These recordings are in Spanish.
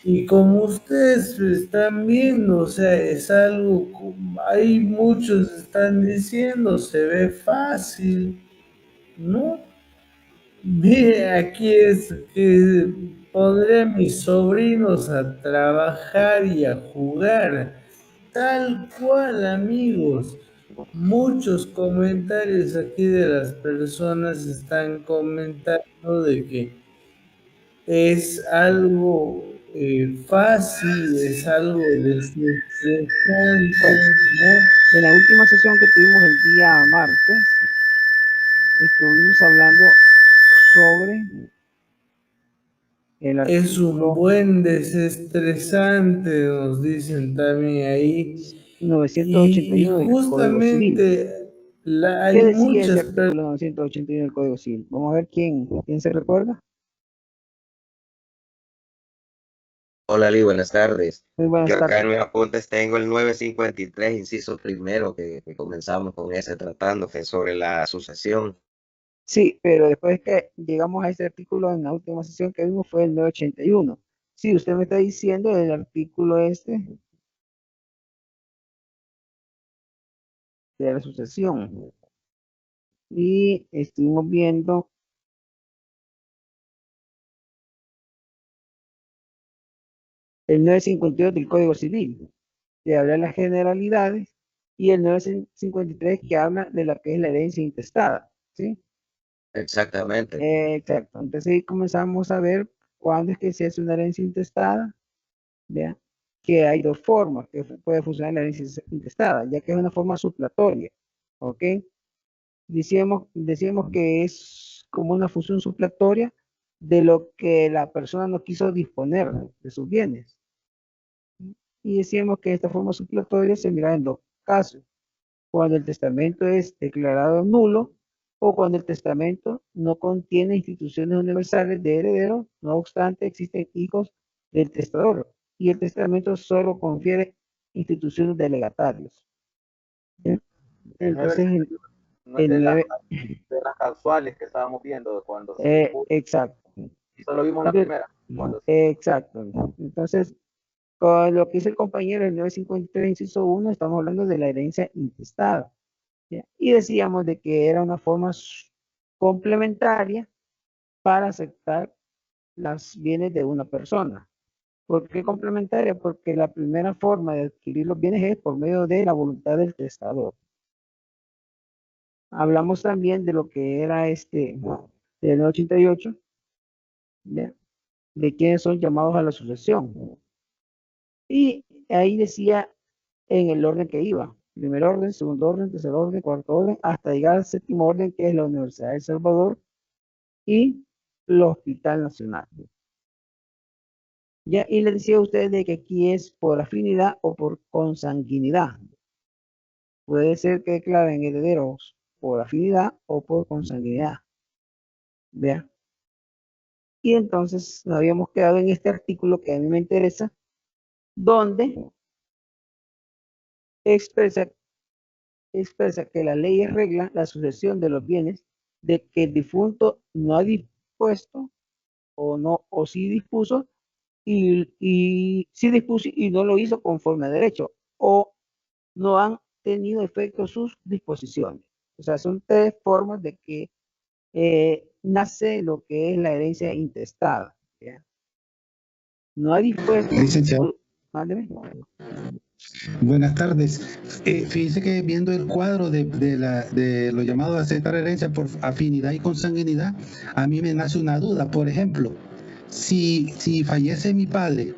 Y como ustedes están viendo, o sea, es algo, hay muchos están diciendo, se ve fácil, ¿no? Mire, aquí es que pondré a mis sobrinos a trabajar y a jugar. Tal cual, amigos. Muchos comentarios aquí de las personas están comentando de que es algo fácil, es algo desestresante, Bueno, ¿no? en la última sesión que tuvimos el día martes, estuvimos hablando sobre el Es un artículo buen desestresante, nos dicen también ahí. Y 981 del Código Civil. justamente hay ¿Qué decía ese muchas personas. artículo 981 del Código Civil? Vamos a ver quién se recuerda. Hola, Lee, buenas tardes. Muy buenas Yo acá tardes. en mis apuntes tengo el 953, inciso primero, que comenzamos con ese tratando, que es sobre la sucesión. Sí, pero después que llegamos a ese artículo en la última sesión que vimos fue el 981. Sí, usted me está diciendo el artículo este de la sucesión. Y estuvimos viendo el 952 del Código Civil, que habla de las generalidades, y el 953 que habla de lo que es la herencia intestada, ¿sí? Exactamente. Exacto. Entonces ahí comenzamos a ver cuándo es que se hace una herencia intestada, ¿ya? Que hay dos formas que puede funcionar la herencia intestada, ya que es una forma suplatoria, ¿ok? Decíamos que es como una función suplatoria de lo que la persona no quiso disponer de sus bienes. Y decíamos que esta forma suplatoria se mira en dos casos: cuando el testamento es declarado nulo o cuando el testamento no contiene instituciones universales de herederos, no obstante existen hijos del testador y el testamento solo confiere instituciones de legatarios. ¿Sí? El 9 Entonces, no es el 9, de las casuales que estábamos viendo cuando se dispuso. exacto. Y solo vimos la Entonces, primera. Cuando exacto. Entonces, con lo que dice el compañero, el 953, inciso 1, estamos hablando de la herencia intestada. ¿Ya? Y decíamos de que era una forma complementaria para aceptar los bienes de una persona. ¿Por qué complementaria? Porque la primera forma de adquirir los bienes es por medio de la voluntad del testador. Hablamos también de lo que era del 88, ¿ya? De quienes son llamados a la sucesión. Y ahí decía en el orden que iba: primer orden, segundo orden, tercer orden, cuarto orden, hasta llegar al séptimo orden, que es la Universidad de El Salvador y el Hospital Nacional. Ya, y les decía a ustedes de que aquí es por afinidad o por consanguinidad. Puede ser que declaren herederos por afinidad o por consanguinidad. ¿Vea? Y entonces nos habíamos quedado en este artículo que a mí me interesa, donde expresa, expresa que la ley regla la sucesión de los bienes de que el difunto no ha dispuesto o no, o sí dispuso y sí dispuso y no lo hizo conforme a derecho, o no han tenido efecto sus disposiciones. O sea, son tres formas de que nace lo que es la herencia intestada. ¿Ya? No ha dispuesto. Licenciado, Mándeme. buenas tardes. Fíjese que viendo el cuadro de lo llamado a aceptar herencia por afinidad y consanguinidad, a mí me nace una duda. Por ejemplo, si fallece mi padre,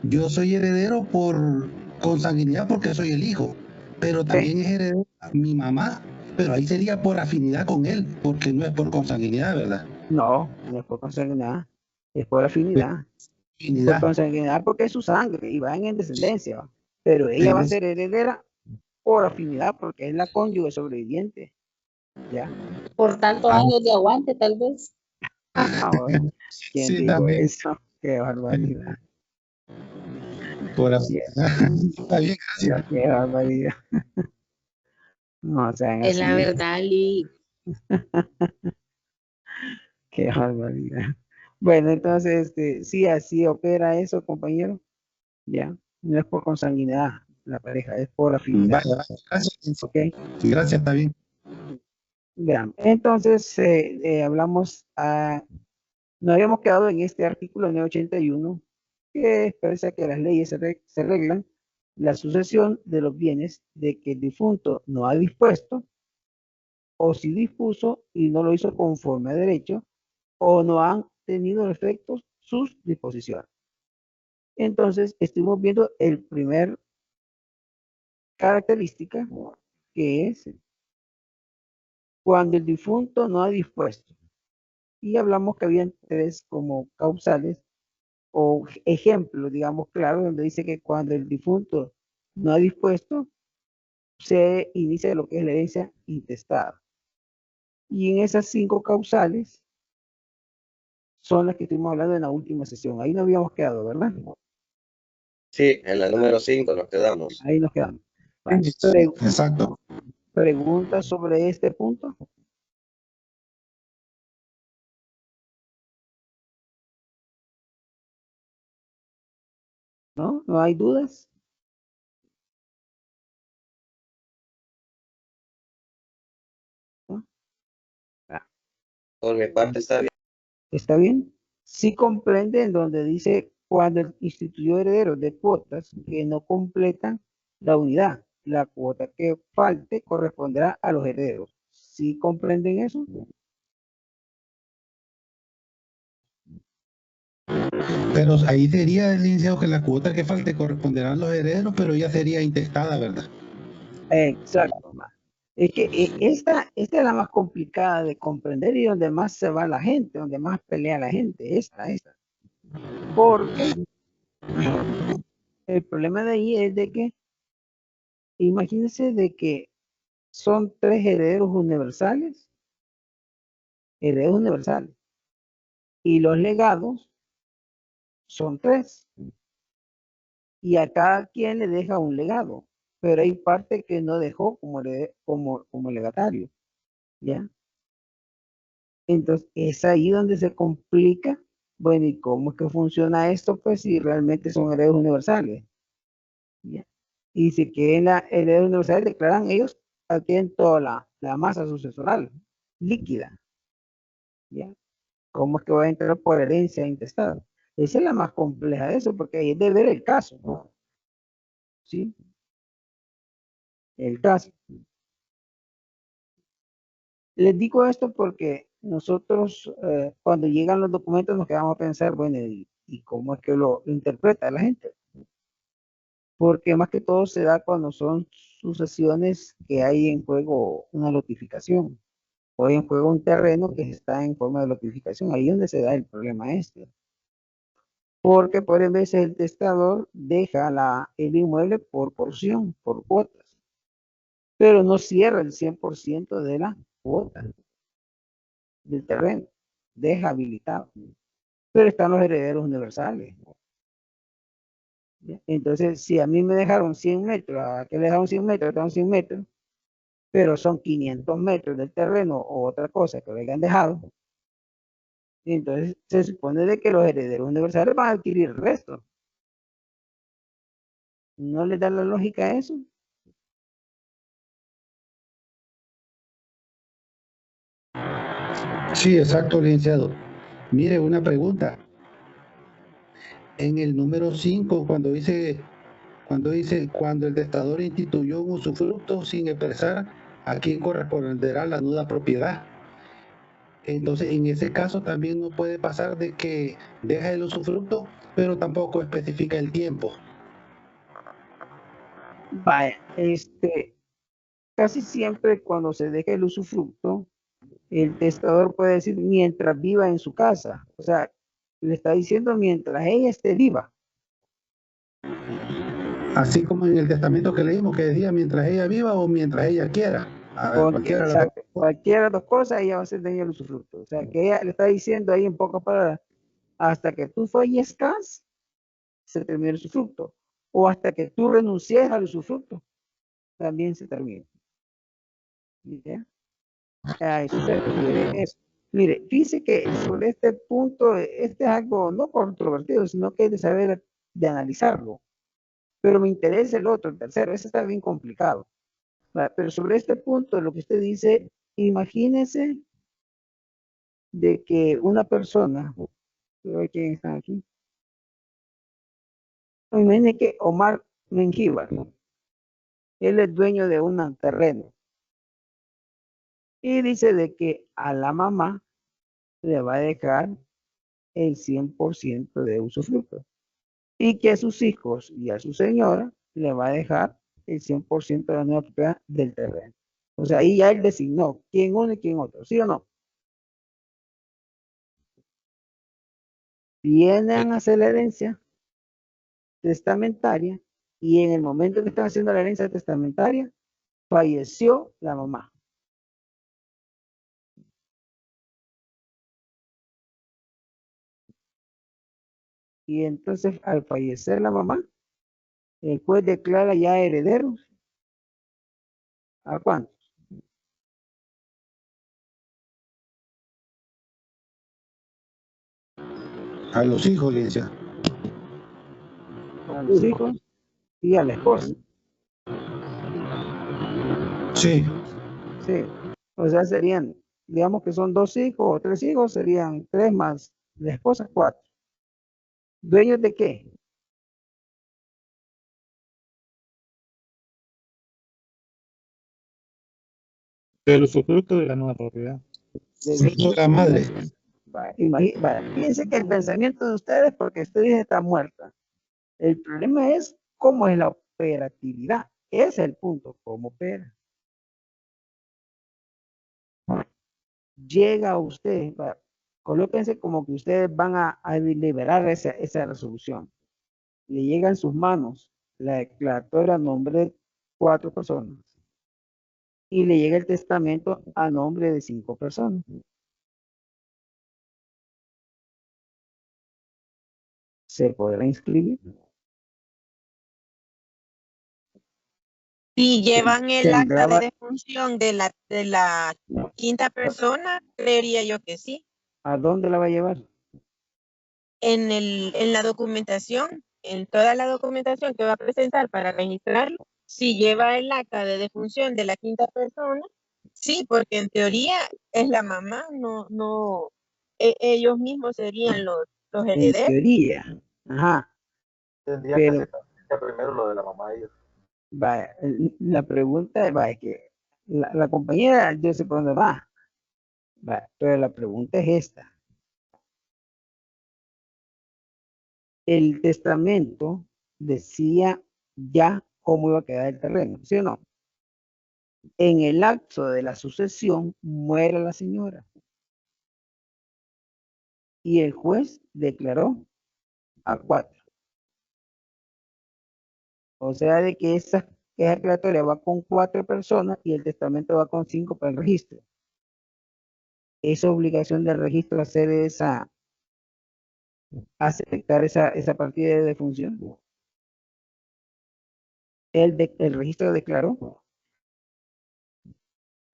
yo soy heredero por consanguinidad porque soy el hijo, pero también es heredero mi mamá, pero ahí sería por afinidad con él, porque no es por consanguinidad, ¿verdad? No, no es por consanguinidad, es por afinidad. Por Afinidad. consanguinidad porque es su sangre y van en descendencia, ¿va? Pero ella va a En ser heredera por afinidad porque es la cónyuge sobreviviente. ¿Ya? Por tantos ah, años de aguante, tal vez. ¿Quién sí, dijo también. eso? Qué barbaridad. Por Qué, afinidad. Está bien, gracias. qué barbaridad. No sean Es la así. verdad, Lee. Qué barbaridad. Bueno, entonces, sí, así opera eso, compañero. Ya, no es por consanguinidad la pareja, es por afinidad. Vaya, gracias. ¿Ok? Gracias, está bien. Vean, entonces hablamos, nos habíamos quedado en este artículo 981 que expresa que las leyes se arreglan la sucesión de los bienes de que el difunto no ha dispuesto, o si dispuso y no lo hizo conforme a derecho, o no han tenido efectos sus disposiciones. Entonces, estuvimos viendo el primer característica, que es cuando el difunto no ha dispuesto. Y hablamos que habían tres como causales o ejemplos, digamos, claro, donde dice que cuando el difunto no ha dispuesto, se inicia lo que es la herencia intestada. Y en esas 5 causales son las que estuvimos hablando en la última sesión. Ahí no habíamos quedado, ¿verdad? Sí, en la número 5 nos quedamos. Ahí nos quedamos. Exacto. ¿Preguntas sobre este punto? ¿No? ¿No hay dudas? ¿No? Por mi parte está bien. ¿Está bien? Sí comprende en donde dice cuando instituyó herederos de cuotas que no completan la unidad. La cuota que falte corresponderá a los herederos. ¿Sí comprenden eso? Pero ahí sería, licenciado, que la cuota que falte corresponderá a los herederos, pero ya sería intestada, ¿verdad? Exacto. Es que esta es la más complicada de comprender y donde más se va la gente, donde más pelea la gente, esta. Porque el problema de ahí es de que, imagínense de que son 3 herederos universales, y los legados son 3, y a cada quien le deja un legado, pero hay parte que no dejó como legatario, ¿ya? Entonces, es ahí donde se complica, bueno, ¿y cómo es que funciona esto? Pues si realmente son herederos universales, ¿ya? Y si quieren herederos universales, declaran ellos, tienen toda la masa sucesoral líquida, ¿ya? ¿Cómo es que va a entrar por herencia intestada? Esa es la más compleja de eso, porque ahí es de ver el caso, ¿no? ¿Sí? El caso. Les digo esto porque nosotros, cuando llegan los documentos, nos quedamos a pensar, bueno, ¿y cómo es que lo interpreta la gente? Porque más que todo se da cuando son sucesiones que hay en juego una lotificación, o hay en juego un terreno que está en forma de lotificación. Ahí es donde se da el problema este. Porque por veces el testador deja el inmueble por porción, por cuotas, pero no cierra el 100% de la cuota del terreno, deja habilitado, pero están los herederos universales. Entonces, si a mí me dejaron 100 metros, a que le dejaron 100 metros, le dejaron 100 metros, pero son 500 metros del terreno o otra cosa que le hayan dejado, entonces se supone de que los herederos universales van a adquirir el resto. ¿No les da la lógica a eso? Sí, exacto, licenciado. Mire, una pregunta. En el número 5, cuando el testador instituyó un usufructo sin expresar a quién corresponderá la nuda propiedad. Entonces, en ese caso también no puede pasar de que deja el usufructo, pero tampoco especifica el tiempo. Vaya, casi siempre cuando se deja el usufructo, el testador puede decir mientras viva en su casa. O sea, le está diciendo mientras ella esté viva. Así como en el testamento que leímos que decía mientras ella viva o mientras ella quiera. Exacto. Cualquiera de las dos cosas, ella va a ser dueña del usufructo. O sea, que ella le está diciendo ahí en pocas palabras, hasta que tú fallezcas, se termina el usufructo. O hasta que tú renuncies al usufructo, también se termina. ¿Ya? A eso se refiere eso. Mire, dice que sobre este punto, este es algo no controvertido, sino que hay de saber de analizarlo. Pero me interesa el otro, el tercero, ese está bien complicado. Pero sobre este punto, lo que usted dice, imagínese de que una persona, ¿quién está aquí? Imagínese que Omar Mengíbar, él es dueño de un terreno y dice de que a la mamá le va a dejar el 100% de usufructo y que a sus hijos y a su señora le va a dejar el 100% de la nueva propiedad del terreno. O sea, ahí ya él designó quién uno y quién otro, ¿sí o no? Vienen a hacer la herencia testamentaria y en el momento que están haciendo la herencia testamentaria, falleció la mamá. Y entonces al fallecer la mamá, el juez declara ya herederos. ¿A cuántos? A los hijos, licenciado. A los hijos y a la esposa. Sí. Sí. O sea, serían, digamos que son 2 hijos o 3 hijos, serían 3 más la esposa, 4. ¿Dueños de qué? Del usufructo de la nueva propiedad. De la madre. Fíjense que el pensamiento de ustedes, porque ustedes están muerta. El problema es cómo es la operatividad. Ese es el punto, cómo opera. Llega usted, colóquense como que ustedes van a deliberar esa resolución. Le llega en sus manos la declaratoria a nombre de 4 personas y le llega el testamento a nombre de 5 personas. ¿Se podrá inscribir? Si llevan el acta de Sembraba, defunción de la quinta persona, creería yo que sí. ¿a dónde la va a llevar? En la documentación, en toda la documentación que va a presentar para registrarlo, si lleva el acta de defunción de la quinta persona, sí, porque en teoría es la mamá, no, ellos mismos serían los En herederos. teoría. Ajá. Tendría Pero, que hacer primero lo de la mamá de ellos. vaya, la pregunta es que la compañera, yo sé por dónde va. Pero la pregunta es esta. El testamento decía ya cómo iba a quedar el terreno, ¿sí o no? En el lapso de la sucesión muere la señora y el juez declaró a 4. O sea, de que esa declaratoria va con 4 personas y el testamento va con 5 para el registro. Es obligación del registro hacer aceptar esa partida de defunción. El registro declaró.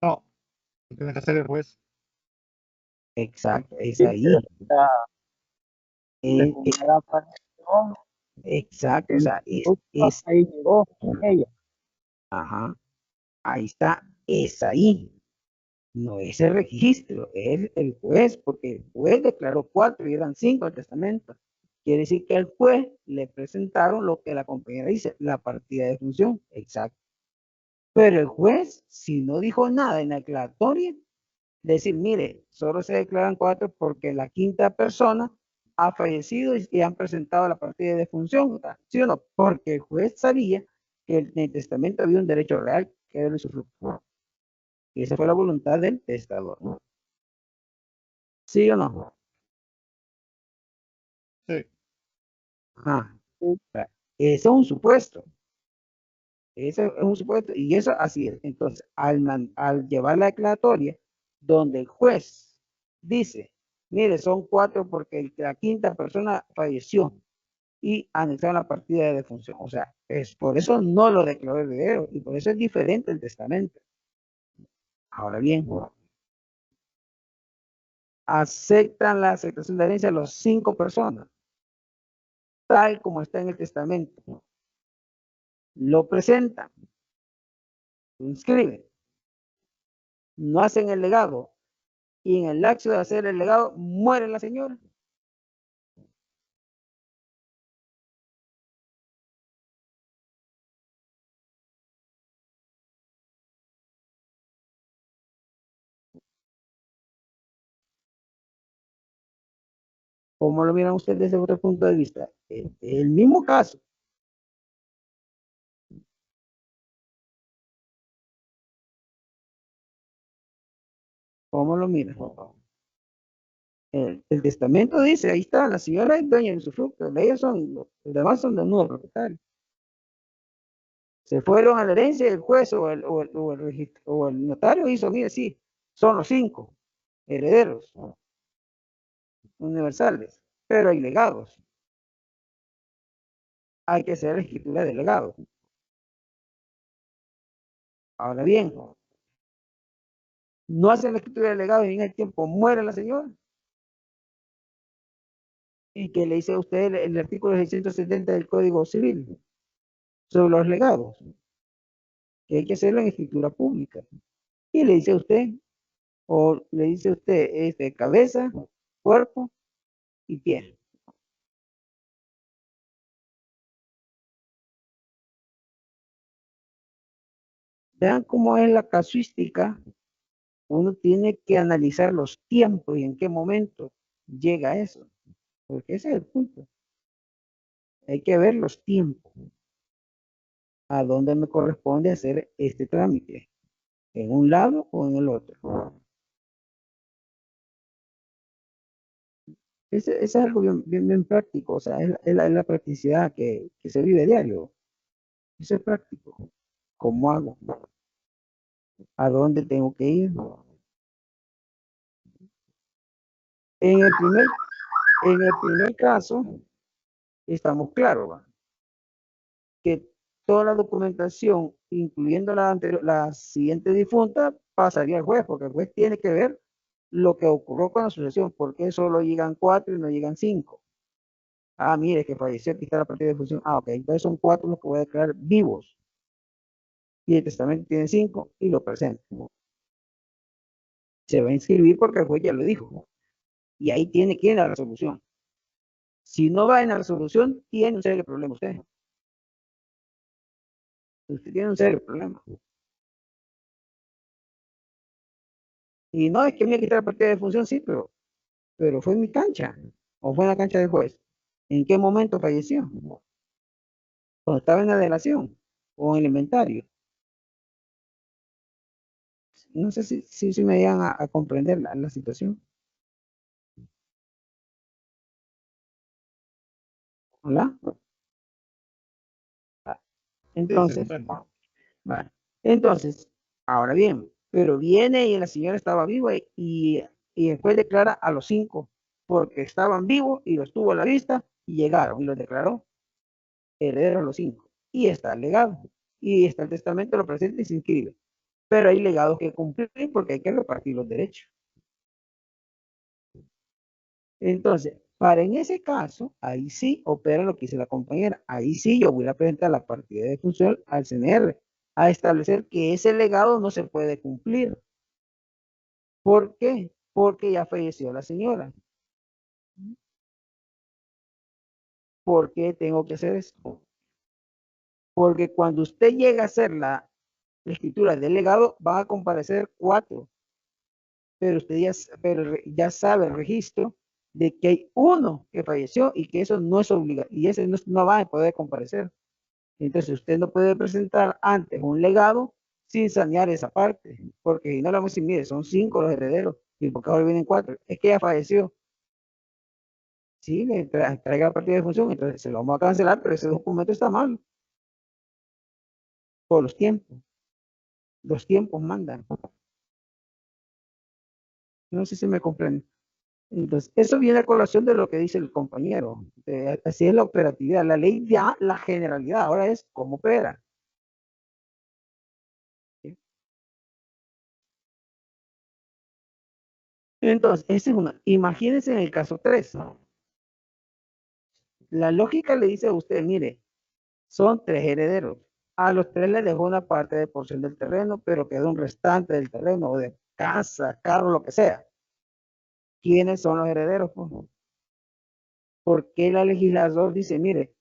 No, tiene que hacer el juez. Exacto, es ahí. Exacto, o sea, es ahí llegó ella. ajá, ahí está, es ahí. No es el registro, es el juez, porque el juez declaró 4 y eran 5 el testamento. Quiere decir que al juez le presentaron lo que la compañera dice, la partida de función, exacto. Pero el juez, si no dijo nada en la declaratoria, decir, mire, solo se declaran 4 porque la quinta persona ha fallecido y han presentado la partida de función, ¿sí o no? Porque el juez sabía que en el testamento había un derecho real que era el usufructo. Y esa fue la voluntad del testador. ¿Sí o no? Sí. Ajá. Ese es un supuesto. Ese es un supuesto. Y eso así es. Entonces, al llevar la declaratoria, donde el juez dice, mire, son 4 porque la quinta persona falleció y anexaron la partida de defunción. O sea, es por eso no lo declaró heredero y por eso es diferente el testamento. Ahora bien, aceptan la aceptación de herencia a las 5 personas, tal como está en el testamento. Lo presentan, lo inscriben, no hacen el legado, y en el lapso de hacer el legado, muere la señora. ¿Cómo lo miran ustedes desde otro punto de vista? El mismo caso. ¿Cómo lo miran? El testamento dice, ahí está, la señora es dueña de su fruto, ellos son, los demás son de nuevo propietarios. Se fueron a la herencia y el juez o el notario hizo, mire, sí, son los 5 herederos universales, pero hay legados. Hay que hacer la escritura de legado. Ahora bien, no hacen la escritura de legado y en el tiempo muere la señora. ¿Y que le dice a usted el artículo 670 del Código Civil sobre los legados? Que hay que hacerlo en escritura pública. Y le dice a usted, o le dice a usted, cabeza, cuerpo y pie. Vean cómo es la casuística. Uno tiene que analizar los tiempos y en qué momento llega eso. Porque ese es el punto. Hay que ver los tiempos. ¿A dónde me corresponde hacer este trámite? ¿En un lado o en el otro? Ese es algo bien práctico. O sea, es la practicidad que se vive diario. Eso es práctico. ¿Cómo hago? ¿A dónde tengo que ir? En el primer caso, estamos claros, ¿va? Que toda la documentación, incluyendo la siguiente difunta, pasaría al juez, porque el juez tiene que ver lo que ocurrió con la sucesión, porque solo llegan 4 y no llegan 5. Ah, mire, que falleció, aquí está la partida de función. Ah, ok, entonces son 4 los que voy a declarar vivos. Y el testamento tiene 5 y lo presenta. Se va a inscribir porque el juez ya lo dijo. Y ahí tiene que ir la resolución. Si no va en la resolución, tiene un serio problema usted. Usted tiene un serio problema. Y no es que me quitara la partida de función, sí, pero fue en mi cancha. O fue en la cancha del juez. ¿En qué momento falleció? Cuando estaba en la delación o en el inventario. No sé si me llegan a comprender la situación. ¿Hola? Entonces, vale. Entonces, ahora bien, pero viene y la señora estaba viva y después declara a los 5 porque estaban vivos y los tuvo a la vista y llegaron y los declaró herederos a los 5. Y está el legado. Y está el testamento, lo presenta y se inscribe. Pero hay legados que cumplir porque hay que repartir los derechos. Entonces, para en ese caso, ahí sí opera lo que dice la compañera. Ahí sí yo voy a presentar la partida de función al CNR a establecer que ese legado no se puede cumplir. ¿Por qué? Porque ya falleció la señora. ¿Por qué tengo que hacer esto? Porque cuando usted llega a hacer la escritura del legado, van a comparecer 4. Pero usted ya sabe el registro de que hay uno que falleció y que eso no es obligatorio y ese no va a poder comparecer. Entonces usted no puede presentar antes un legado sin sanear esa parte, porque si no le vamos a decir, mire, son 5 los herederos y porque ahora vienen 4, es que ya falleció. Sí, le traiga la partida de función, entonces se lo vamos a cancelar, pero ese documento está mal. Por los tiempos mandan. No sé si me comprende. Entonces, eso viene a colación de lo que dice el compañero. Así es la operatividad. La ley ya, la generalidad, ahora es cómo opera. Entonces, esa es una. Imagínense en el caso 3. La lógica le dice a usted, mire, son 3 herederos. A los 3 le dejó una parte de porción del terreno, pero quedó un restante del terreno, o de casa, carro, lo que sea. ¿Quiénes son los herederos? ¿Por qué la legislador dice, mire,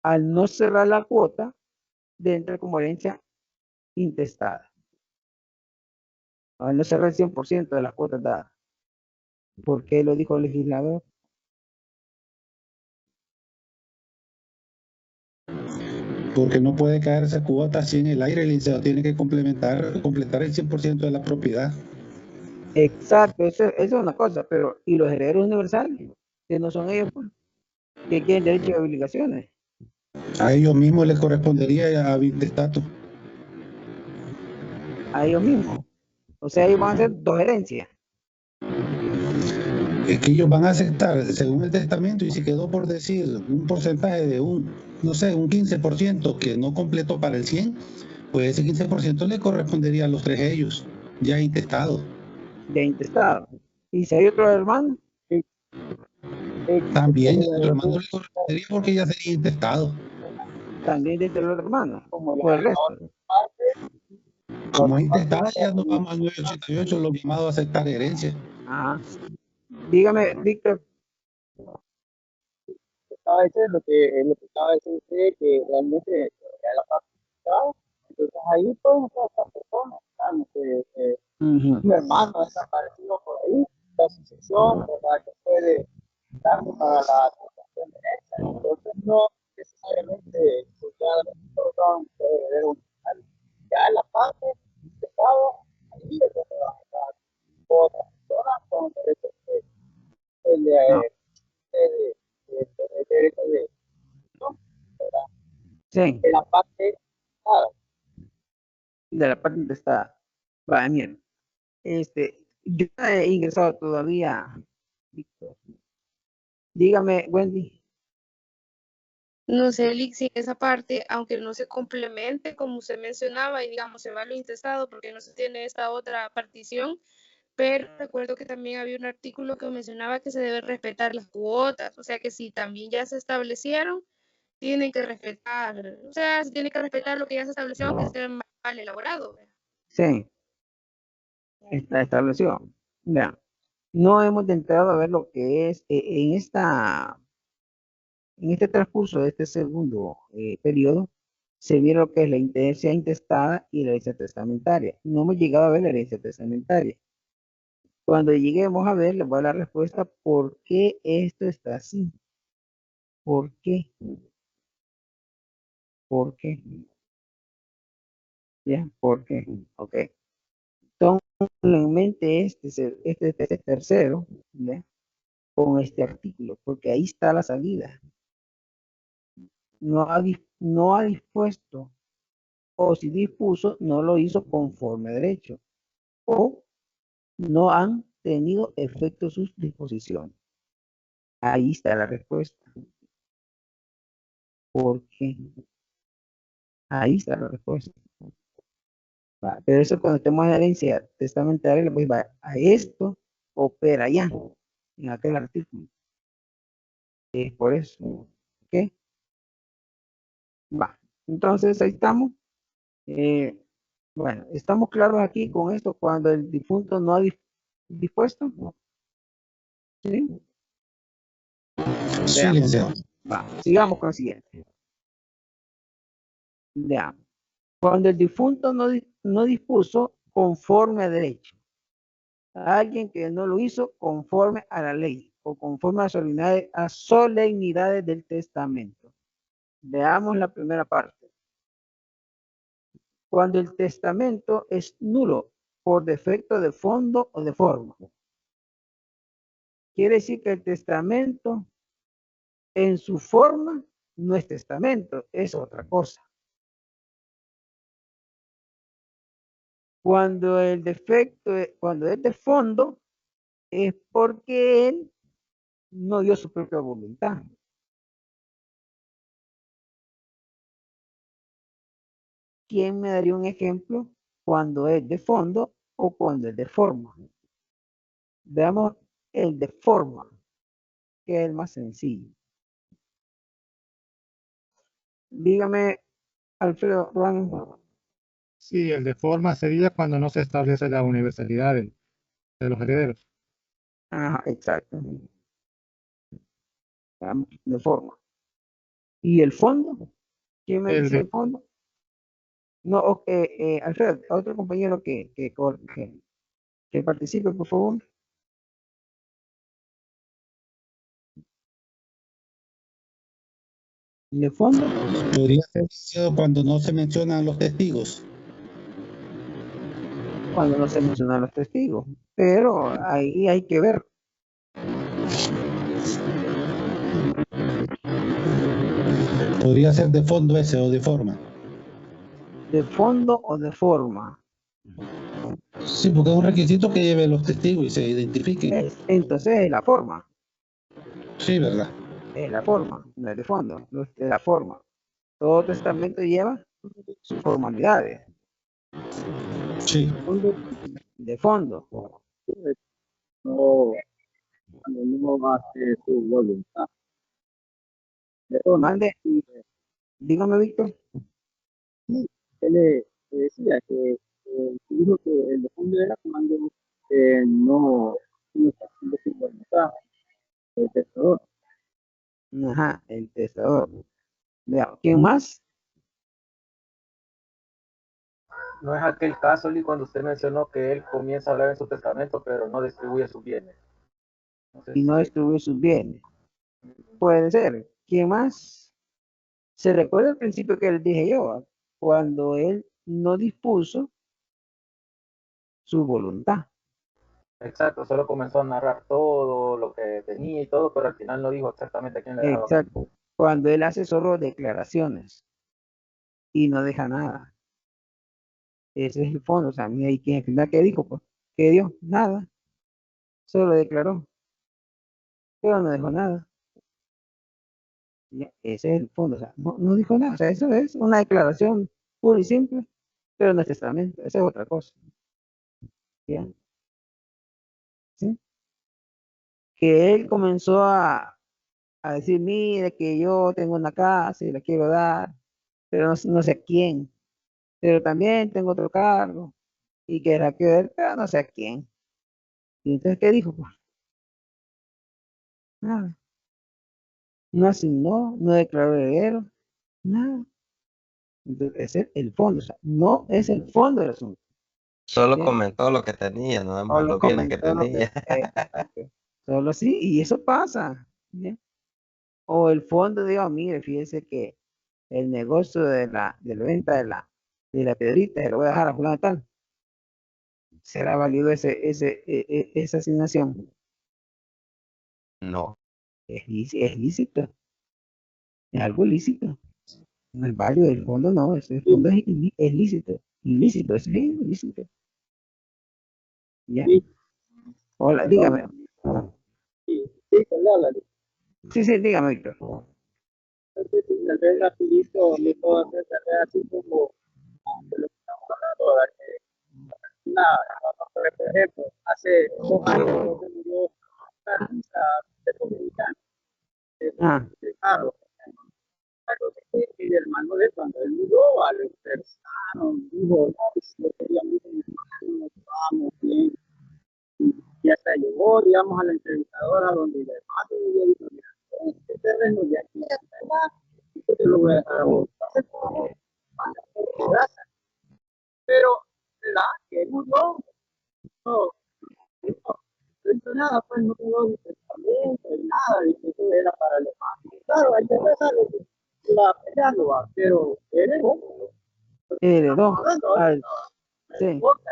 al no cerrar la cuota, entra como herencia intestada? Al no cerrar el 100% de las cuotas dadas. ¿Por qué lo dijo el legislador? Porque no puede caer esa cuota así en el aire, el licenciado tiene que completar el 100% de la propiedad. Exacto, eso es una cosa, pero ¿y los herederos universales? Que no son ellos, pues, que tienen derechos y obligaciones. A ellos mismos les correspondería a intestato. A ellos mismos. O sea, ellos van a hacer 2 herencias. Es que ellos van a aceptar, según el testamento, y si quedó por decir un porcentaje de no sé, un 15% que no completó para el 100, pues ese 15% le correspondería a los 3 ellos, ya intestado. Ya intestado. Y si hay otro hermano, también el otro hermano le correspondería porque ya sería intestado. También desde el otro hermano, por el resto. Como es intestado, ya nos vamos al 988, lo llamado a aceptar herencia. Ajá. Dígame, Víctor. Estaba diciendo que lo que estaba diciendo usted, que realmente ya la parte intestada, entonces ahí todas estas personas, un hermano desaparecido por ahí, la sucesión, ¿verdad? Que puede darse para la sucesión de herencia. Entonces no necesariamente todos son herederos universales. Ya en la parte de Estado, ahí es donde van a estar otras personas con derechos de derecho de ¿no? ¿verdad? Sí. De la parte de la parte intestada. Va, mira. Yo no he ingresado todavía, Víctor. Dígame, Wendy. No sé, Lixi, esa parte, aunque no se complemente, como usted mencionaba, y digamos, se va lo intestado porque no se tiene esta otra partición, pero recuerdo que también había un artículo que mencionaba que se deben respetar las cuotas, o sea que si también ya se establecieron, tienen que respetar, o sea, se tiene que respetar lo que ya se estableció, aunque esté mal elaborado. Sí, está establecido. Ya. No hemos entrado a ver lo que es en este transcurso de este segundo periodo, se vieron lo que es la herencia intestada y la herencia testamentaria. No hemos llegado a ver la herencia testamentaria. Cuando lleguemos a ver, les voy a dar la respuesta por qué esto está así. ¿Por qué? ¿Por qué? ¿Ya? ¿Por qué? Ok. Entonces, en mente este tercero, ¿ya? Con este artículo, porque ahí está la salida. No ha dispuesto, o si dispuso, no lo hizo conforme a derecho, o no han tenido efecto sus disposiciones. Ahí está la respuesta. ¿Por qué? Ahí está la respuesta. Va, pero eso cuando estemos en la herencia testamentaria, pues va a esto, opera ya, en aquel artículo. Es por eso. ¿Ok? Va. Entonces, ahí estamos. Bueno, estamos claros aquí con esto cuando el difunto no ha dispuesto. ¿Sí? Sí, licenciado. Va, sigamos con el siguiente. Veamos. Cuando el difunto no dispuso conforme a derecho, a alguien que no lo hizo conforme a la ley o conforme a solemnidades del testamento. Veamos la primera parte. Cuando el testamento es nulo por defecto de fondo o de forma. Quiere decir que el testamento en su forma no es testamento, es otra cosa. Cuando el defecto, cuando es de fondo, es porque él no dio su propia voluntad. ¿Quién me daría un ejemplo cuando es de fondo o cuando es de forma? Veamos el de forma, que es el más sencillo. Dígame, Alfredo, Juan. Sí, el de forma sería cuando no se establece la universalidad de los herederos. Ajá, exacto. Veamos, de forma. ¿Y el fondo? ¿Quién me El dice de, el fondo? No, Alfredo, otro compañero que participe, por favor. ¿Y el fondo? Podría ser cuando no se mencionan los testigos. Cuando no se mencionan los testigos. Pero ahí hay que ver. Podría ser de fondo ese o de forma. ¿De fondo o de forma? Sí, porque es un requisito que lleve los testigos y se identifiquen. Entonces es la forma. Sí, ¿verdad? Es la forma, no es de fondo, no es de la forma. Todo testamento lleva sus formalidades. Sí. De fondo. No, cuando uno hace su voluntad. Mande, dígame, Víctor. Él le decía que dijo que el de fondo era cuando no está haciendo su voluntad, el testador. Ajá, el testador. Veamos, ¿quién más? No es aquel caso, Lee, cuando usted mencionó que él comienza a hablar en su testamento, pero no distribuye sus bienes. No sé Y no si... distribuye sus bienes. Puede ser. ¿Quién más? Se recuerda al principio que les dije yo, cuando él no dispuso su voluntad. Exacto, solo comenzó a narrar todo lo que tenía y todo, pero al final no dijo exactamente a quién le dejaba. Exacto. Cuando él hace solo declaraciones y no deja nada. Ese es el fondo. O sea, mira, ¿y quién al final qué dijo? Pues, ¿qué dio? Nada. Solo declaró, pero no dejó nada. Ya, ese es el fondo. O sea, no dijo nada. O sea, eso es una declaración pura y simple, pero no es testamento. Esa es otra cosa. ¿Ya? ¿Sí? Que él comenzó a decir, mire, que yo tengo una casa y la quiero dar, pero no sé a quién. Pero también tengo otro cargo y que la quiero dar, pero no sé a quién. Y entonces, ¿qué dijo? Pues nada. No asignó, no declaró heredero, nada. Entonces, ese es el fondo. O sea, no es el fondo del asunto. Solo ¿Sí? comentó lo que tenía, nada más Solo los bienes que comentó lo que... tenía. exacto. Solo sí, y eso pasa. ¿Sí? O el fondo digo, mire, fíjese que el negocio de la venta de la piedrita, se lo voy a dejar a fulano tal. ¿Será válido esa asignación? No. Es lícito, es algo lícito. No es válido, el fondo no, ese fondo es lícito, ilícito, es ilícito. Ya. Hola, dígame. Sí, sí, dígame, Víctor. Entonces, si tal vez rapidito le puedo hacer saber así como de lo que estamos hablando ahora, que por ejemplo, hace 2 años se murió una artista dominicana, Ah, claro, y el hermano de cuando él murió, a lo interesaron, dijo, no, yo quería mucho a mi hermano, nos vamos bien, y hasta llegó, digamos, a la entrevistadora donde el hermano y ella dijo, mira, este terreno de aquí hasta allá, yo te lo voy a dejar a vos, entonces, como, gracias, pero la que murió, no, no hizo nada, pues no quedó ni testamento, ni nada, y eso era para el hermano. Claro, hay que pensar que la pelea no va, pero heredó, heredó. Sí. entonces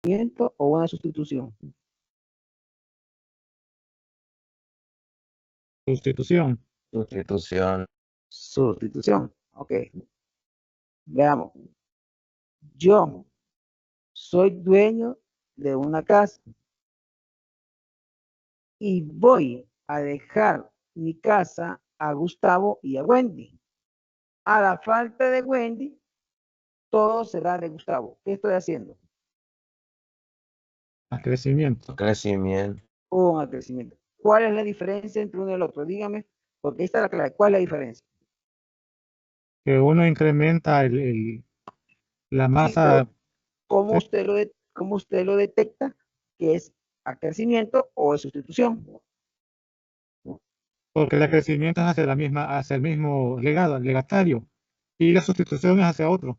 o una sustitución. Sustitución. Sustitución. Sustitución. Ok. Veamos. Yo soy dueño de una casa y voy a dejar mi casa a Gustavo y a Wendy. A la falta de Wendy, todo será de Gustavo. ¿Qué estoy haciendo? Acrecimiento. Crecimiento. Un acrecimiento. ¿Cuál es la diferencia entre uno y el otro? Dígame, porque esta es la clave. ¿Cuál es la diferencia? Que uno incrementa la masa. ¿Cómo usted lo detecta que es acrecimiento o es sustitución? Porque el acrecimiento es hacia el mismo legatario, y la sustitución es hacia otro.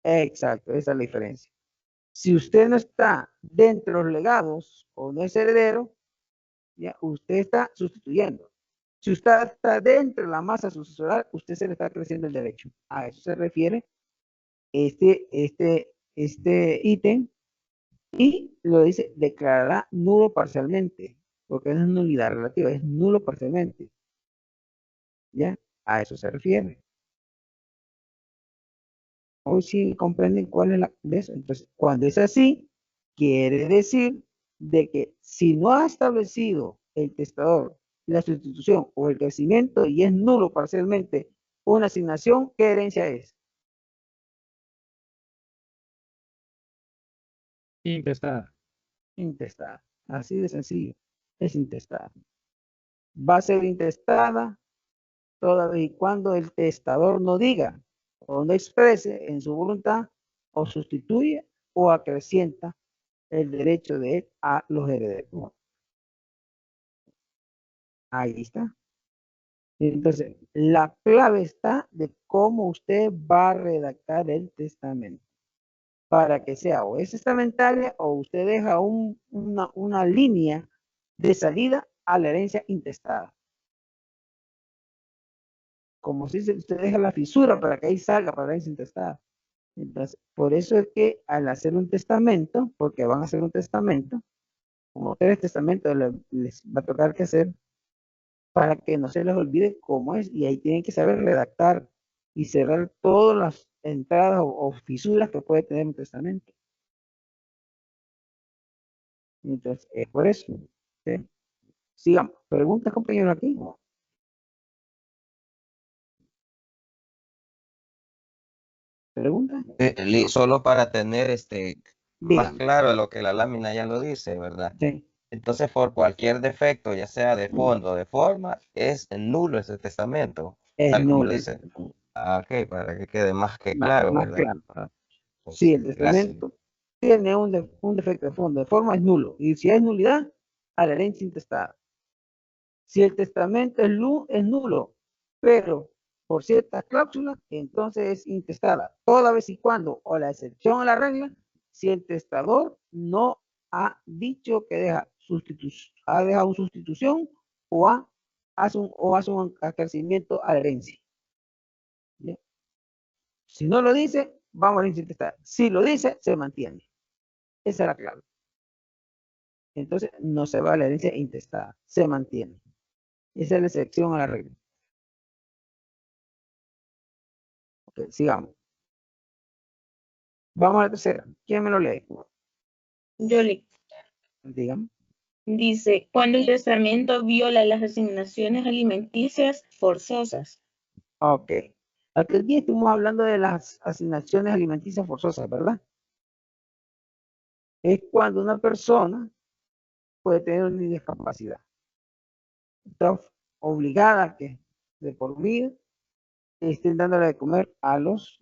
Exacto, esa es la diferencia. Si usted no está dentro de los legados o no es heredero, ya usted está sustituyendo. Si usted está dentro de la masa sucesoral, usted se le está creciendo el derecho. A eso se refiere este ítem, y lo dice, declarará nulo parcialmente, porque no es nulidad relativa, es nulo parcialmente. ¿Ya? A eso se refiere. Hoy sí comprenden cuál es la de eso. Entonces, cuando es así, quiere decir de que si no ha establecido el testador la sustitución o el crecimiento y es nulo parcialmente una asignación, ¿qué herencia es? Intestada. Intestada. Así de sencillo. Es intestada. Va a ser intestada toda vez y cuando el testador no diga o no exprese en su voluntad o sustituye o acrecienta el derecho de él a los herederos. Ahí está. Entonces, la clave está de cómo usted va a redactar el testamento para que sea o es testamentaria o usted deja una línea de salida a la herencia intestada. Como si usted deja la fisura para que ahí salga para la herencia intestada. Entonces, por eso es que al hacer un testamento, porque van a hacer un testamento, como tres testamentos les va a tocar que hacer, para que no se les olvide cómo es, y ahí tienen que saber redactar y cerrar todas las entradas o fisuras que puede tener un testamento. Entonces, es por eso. ¿Sí? Sigamos. ¿Preguntas, compañero, aquí? ¿Preguntas? Solo para tener más Dígame. claro lo que la lámina ya lo dice, ¿verdad? Sí. Entonces, por cualquier defecto, ya sea de fondo o de forma, es nulo ese testamento, Es tal como nulo. dice. Ok, para que quede más que claro, Más ¿verdad? claro. Pues, Si el gracias. testamento tiene un defecto de fondo, de forma, es nulo. Y si es nulidad, a la herencia intestada. Si el testamento es nulo, pero por ciertas cláusulas, entonces es intestada. Toda vez y cuando, o la excepción a la regla, si el testador no ha dicho que ha dejado una sustitución o hace un acrecimiento a la herencia. ¿Bien? Si no lo dice, vamos a la herencia intestada. Si lo dice, se mantiene. Esa es la clave. Entonces, no se va a la herencia intestada, se mantiene. Esa es la excepción a la regla. Ok, sigamos. Vamos a la tercera. ¿Quién me lo lee? Yo le Dígame. dice, cuando el testamento viola las asignaciones alimenticias forzosas. Ok. Aquel día estuvimos hablando de las asignaciones alimenticias forzosas, ¿verdad? Es cuando una persona puede tener una discapacidad. Está obligada a que de por vida estén dándole de comer a los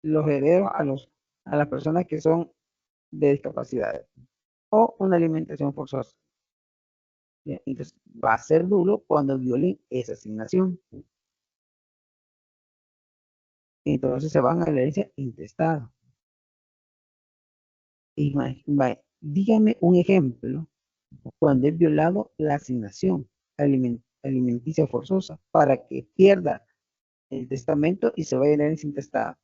herederos, a las personas que son de discapacidad o una alimentación forzosa. Bien, entonces va a ser duro cuando violen esa asignación. Entonces se van a la herencia intestada. Dígame un ejemplo cuando es violado la asignación alimenticia forzosa para que pierda el testamento y se vaya a la herencia intestada.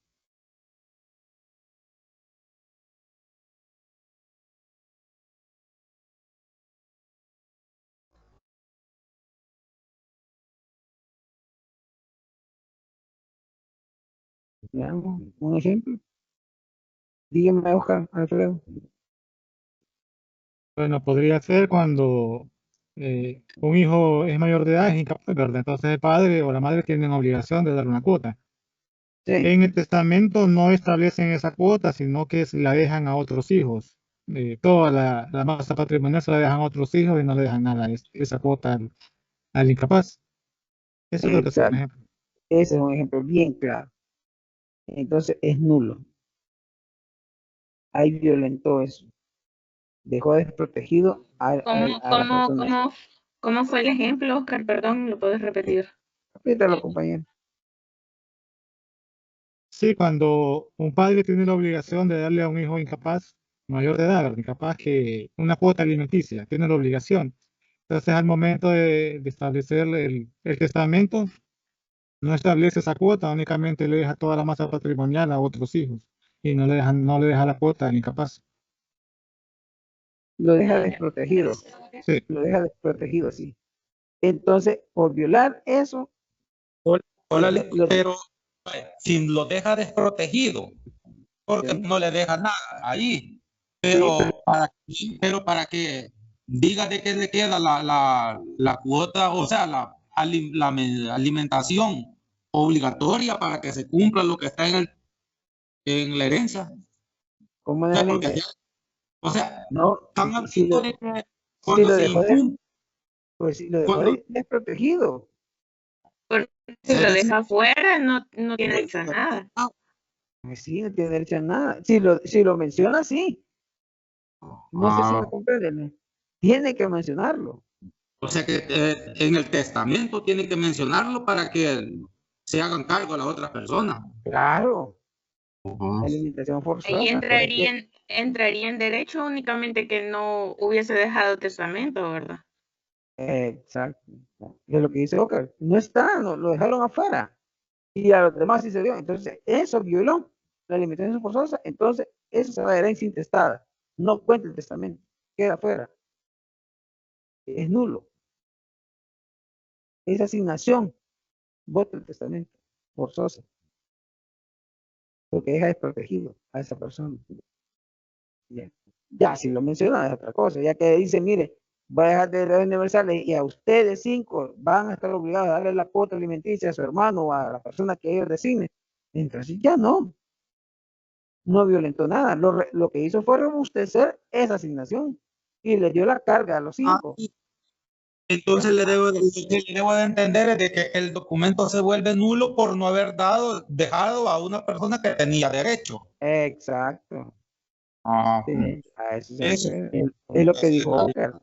Veamos un ejemplo. Dígame, Oscar, Alfredo. Bueno, podría ser cuando un hijo es mayor de edad, es incapaz, ¿verdad? Entonces el padre o la madre tienen obligación de dar una cuota. Sí, En el testamento no establecen esa cuota, sino que la dejan a otros hijos. Toda la masa patrimonial se la dejan a otros hijos y no le dejan nada, esa cuota al incapaz. Eso creo que es un exacto. ejemplo. Ese es un ejemplo bien claro. Entonces es nulo. Ahí violentó eso. Dejó desprotegido a la persona. ¿Cómo fue el ejemplo, Oscar? Perdón, ¿lo puedes repetir? Repítalo, compañero. Sí, cuando un padre tiene la obligación de darle a un hijo incapaz, mayor de edad, ¿verdad? Incapaz, que una cuota alimenticia, tiene la obligación. Entonces, al momento de establecer el testamento, no establece esa cuota, únicamente le deja toda la masa patrimonial a otros hijos y no le deja la cuota al incapaz. Lo deja desprotegido. Sí. Lo deja desprotegido, sí. Entonces, por violar eso, Órale, pero si lo deja desprotegido, porque sí, no le deja nada ahí, sí, pero para que diga de que le queda la cuota, o sea, la alimentación obligatoria para que se cumpla lo que está en la herencia. ¿cómo O de sea, la porque herencia? están No, hablando si lo, de que si cuando lo se dejó infunde, pues si lo dejó cuando Si desprotegido. lo deja fuera, no tiene derecho a nada. Pues sí, no tiene derecho a nada. Si lo menciona, sí. No sé si me comprenden. Tiene que mencionarlo. o sea que en el testamento tiene que mencionarlo para que se hagan cargo a las otras personas. Claro. Ajá. Alimentación Ahí forzosa. entraría en derecho únicamente que no hubiese dejado testamento, ¿verdad? Exacto. Es lo que dice Oscar. No está, no, lo dejaron afuera. Y a los demás sí se dio. Entonces, eso violó la alimentación forzosa. Entonces, eso se va a herencia intestada. No cuenta el testamento. Queda afuera. Es nulo. Esa asignación vota el testamento forzosa. Porque deja desprotegido a esa persona. Ya, si lo menciona es otra cosa. Ya que dice, mire, va a dejar de redes universales y a ustedes 5 van a estar obligados a darle la cuota alimenticia a su hermano o a la persona que ellos designen. Entonces ya no violentó nada. Lo que hizo fue robustecer esa asignación y le dio la carga a los 5. Entonces le debo de entender de que el documento se vuelve nulo por no haber dejado a una persona que tenía derecho. Exacto. Ah, Sí, a eso se eso. refiere. Es lo que dijo Oscar.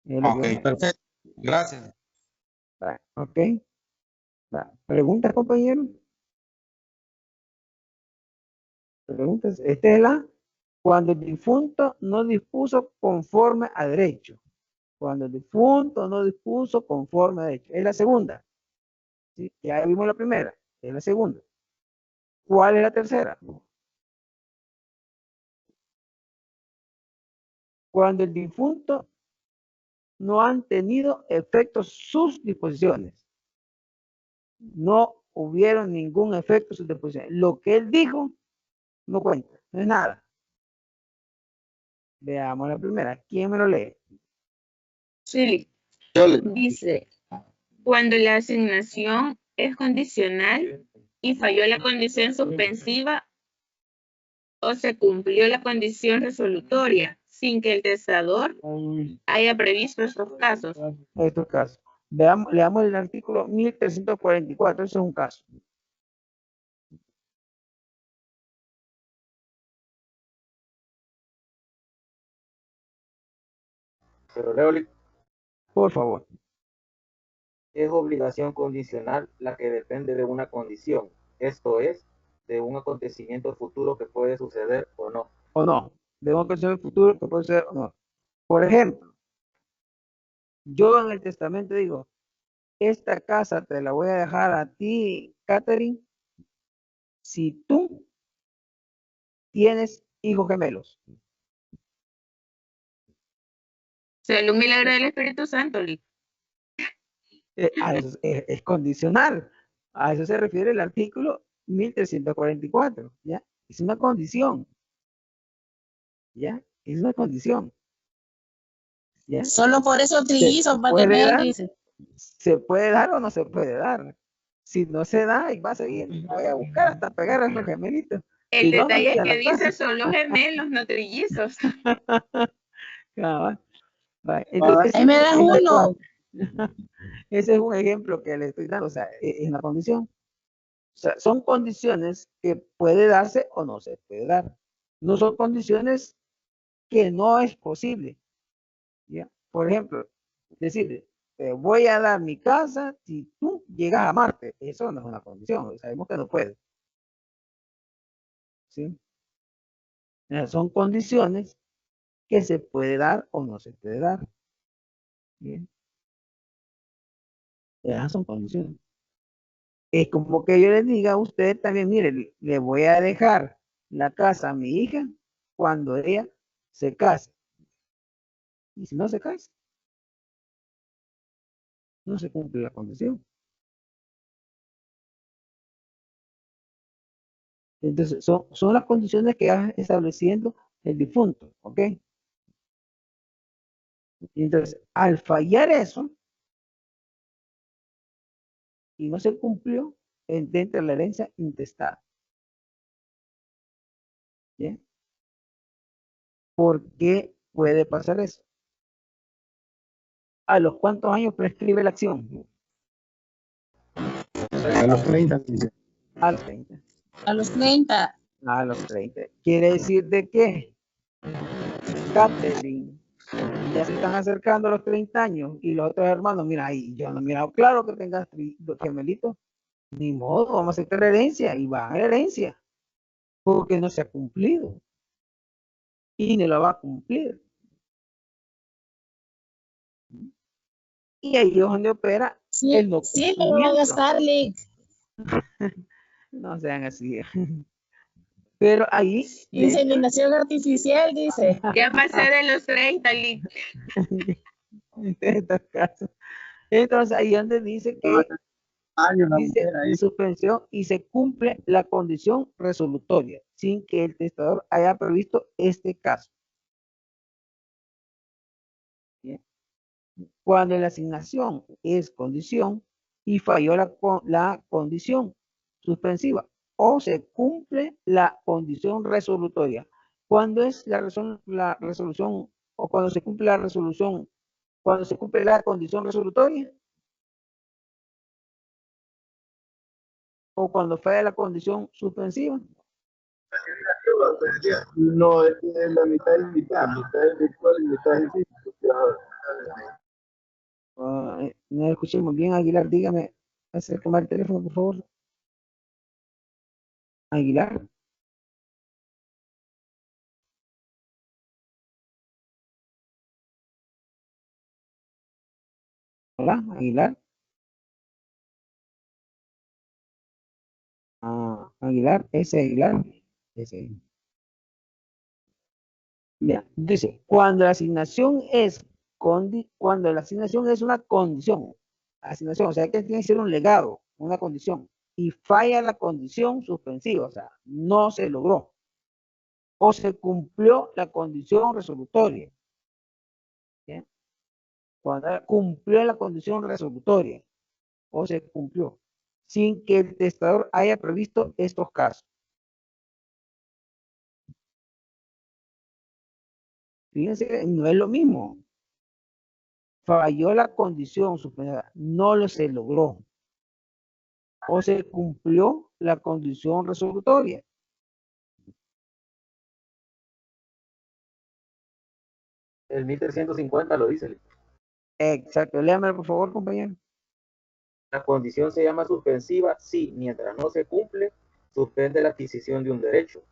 Ok, perfecto. Gracias. Ok. ¿Preguntas, compañero? Preguntas. Esta es la cuando el difunto no dispuso conforme a derecho. Cuando el difunto no dispuso conforme a derecho. Es la segunda. ¿Sí? Ya vimos la primera. Es la segunda. ¿Cuál es la tercera? Cuando el difunto no han tenido efectos sus disposiciones. No hubieron ningún efecto sus disposiciones. Lo que él dijo no cuenta, no es nada. Veamos la primera. ¿Quién me lo lee? Sí. Dice, cuando la asignación es condicional y falló la condición suspensiva o se cumplió la condición resolutoria sin que el testador haya previsto estos casos. Estos casos. Leamos el artículo 1344. Ese es un caso. Pero Leo, por favor. Es obligación condicional la que depende de una condición, esto es, de un acontecimiento futuro que puede suceder o no. O no, de un acontecimiento futuro que puede suceder o no. Por ejemplo, yo en el testamento digo, esta casa te la voy a dejar a ti, Catherine, si tú tienes hijos gemelos. Será un milagro del Espíritu Santo, Lick. A eso es condicional. A eso se refiere el artículo 1344, ¿ya? Es una condición, ¿ya? Es una condición, ¿ya? Solo por eso trillizos va a tener, dice. ¿Se puede dar o no se puede dar? Si no se da, y va a seguir, voy a buscar hasta pegar a los gemelitos. El Si no, detalle es no que dice son los gemelos, no trillizos. Entonces, ahí me das uno. ese es un ejemplo que le estoy dando, o sea, es una condición. O sea, son condiciones que puede darse o no se puede dar. No son condiciones que no es posible. ¿Ya? Por ejemplo, decir, te voy a dar mi casa si tú llegas a Marte. Eso no es una condición, sabemos que no puede. ¿Sí? Son condiciones que se puede dar o no se puede dar. ¿Bien? Esas son condiciones. Es como que yo le diga a usted también, mire, le voy a dejar la casa a mi hija cuando ella se case. Y si no se casa, no se cumple la condición. Entonces, son las condiciones que va estableciendo el difunto, ¿ok? Entonces, al fallar eso, y no se cumplió, entra la herencia intestada. ¿Bien? ¿Por qué puede pasar eso? ¿A los cuántos años prescribe la acción? A los 30. A los 30. A los 30. A los 30. ¿Quiere decir de qué? Catherine, ya se están acercando a los 30 años y los otros hermanos, mira, ahí yo no he mirado claro que tengas gemelitos. Ni modo, vamos a aceptar la herencia y va a la herencia. Porque no se ha cumplido. Y no lo va a cumplir. Y ahí es donde opera el no sí, pero va a gastar, Lick. No sean así. Pero ahí... Inseminación artificial, dice. Ya pasé de los 30, Lick. En estos casos. Entonces ahí es donde dice que dice suspensión y se cumple la condición resolutoria sin que el testador haya previsto este caso. ¿Bien? Cuando la asignación es condición y falló la condición suspensiva o se cumple la condición resolutoria. ¿Cuándo es la resolución o cuando se cumple la resolución? Cuando se cumple la condición resolutoria o cuando falla la condición suspensiva. No, es la mitad y mitad es virtual y mitad es físico. No escuché muy bien, Aguilar, dígame, acércame al teléfono, por favor. Aguilar. Hola, Aguilar. Aguilar, ese Aguilar. Ese. Mira, dice, cuando la asignación es una condición, asignación, o sea que tiene que ser un legado, una condición, y falla la condición suspensiva, o sea, no se logró, o se cumplió la condición resolutoria. ¿Bien? Cuando cumplió la condición resolutoria, o se cumplió, sin que el testador haya previsto estos casos. Fíjense, no es lo mismo. Falló la condición suspendida, no se logró. O se cumplió la condición resolutoria. El 1350 lo dice. Exacto, léame por favor, compañero. La condición se llama suspensiva si, mientras no se cumple, suspende la adquisición de un derecho.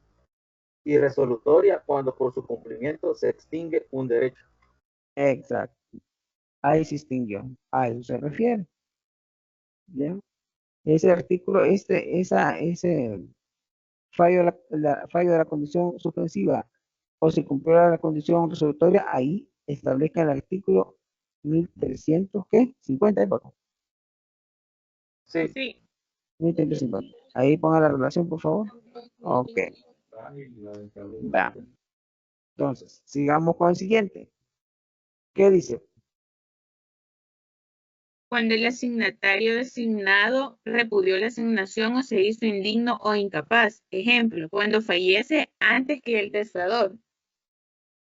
Y resolutoria cuando por su cumplimiento se extingue un derecho. Exacto. Ahí se extinguió. A eso se refiere. ¿Ya? Ese artículo, ese fallo de la condición suspensiva o si cumplió la condición resolutoria, ahí establezca el artículo 1350. Sí. Sí. 1350. Ahí ponga la relación, por favor. Ok. Va. Entonces, sigamos con el siguiente. ¿Qué dice? Cuando el asignatario designado repudió la asignación o se hizo indigno o incapaz. Ejemplo, cuando fallece antes que el testador.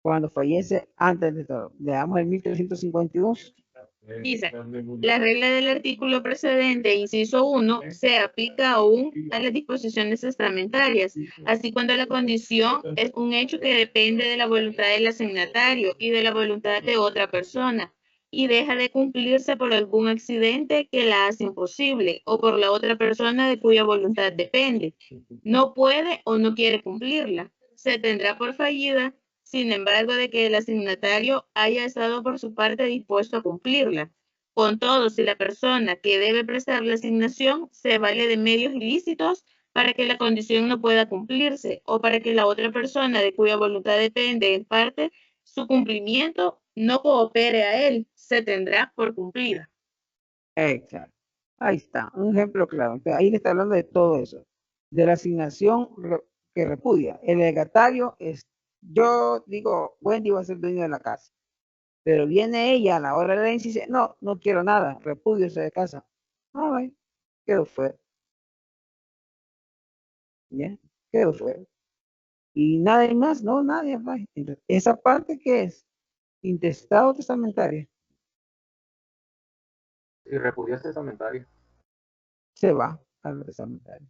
Cuando fallece antes de todo. Leamos el 1352. Dice, la regla del artículo precedente, inciso 1, se aplica aún a las disposiciones testamentarias, así cuando la condición es un hecho que depende de la voluntad del asignatario y de la voluntad de otra persona, y deja de cumplirse por algún accidente que la hace imposible, o por la otra persona de cuya voluntad depende. No puede o no quiere cumplirla. Se tendrá por fallida sin embargo, de que el asignatario haya estado por su parte dispuesto a cumplirla. Con todo, si la persona que debe prestar la asignación se vale de medios ilícitos para que la condición no pueda cumplirse o para que la otra persona de cuya voluntad depende en parte su cumplimiento no coopere a él, se tendrá por cumplida. Exacto. Ahí está, un ejemplo claro. Entonces, ahí le está hablando de todo eso. De la asignación que repudia. El legatario es, yo digo, Wendy va a ser dueño de la casa. Pero viene ella a la hora de la herencia y dice, no, no quiero nada, repudio esa de casa. Ah, vaya, quedó fuera. ¿Ya? Quedó fuera. Y nadie más, no, nadie más. Entonces, esa parte que es intestado testamentario. Si repudió testamentario. Se va al testamentario.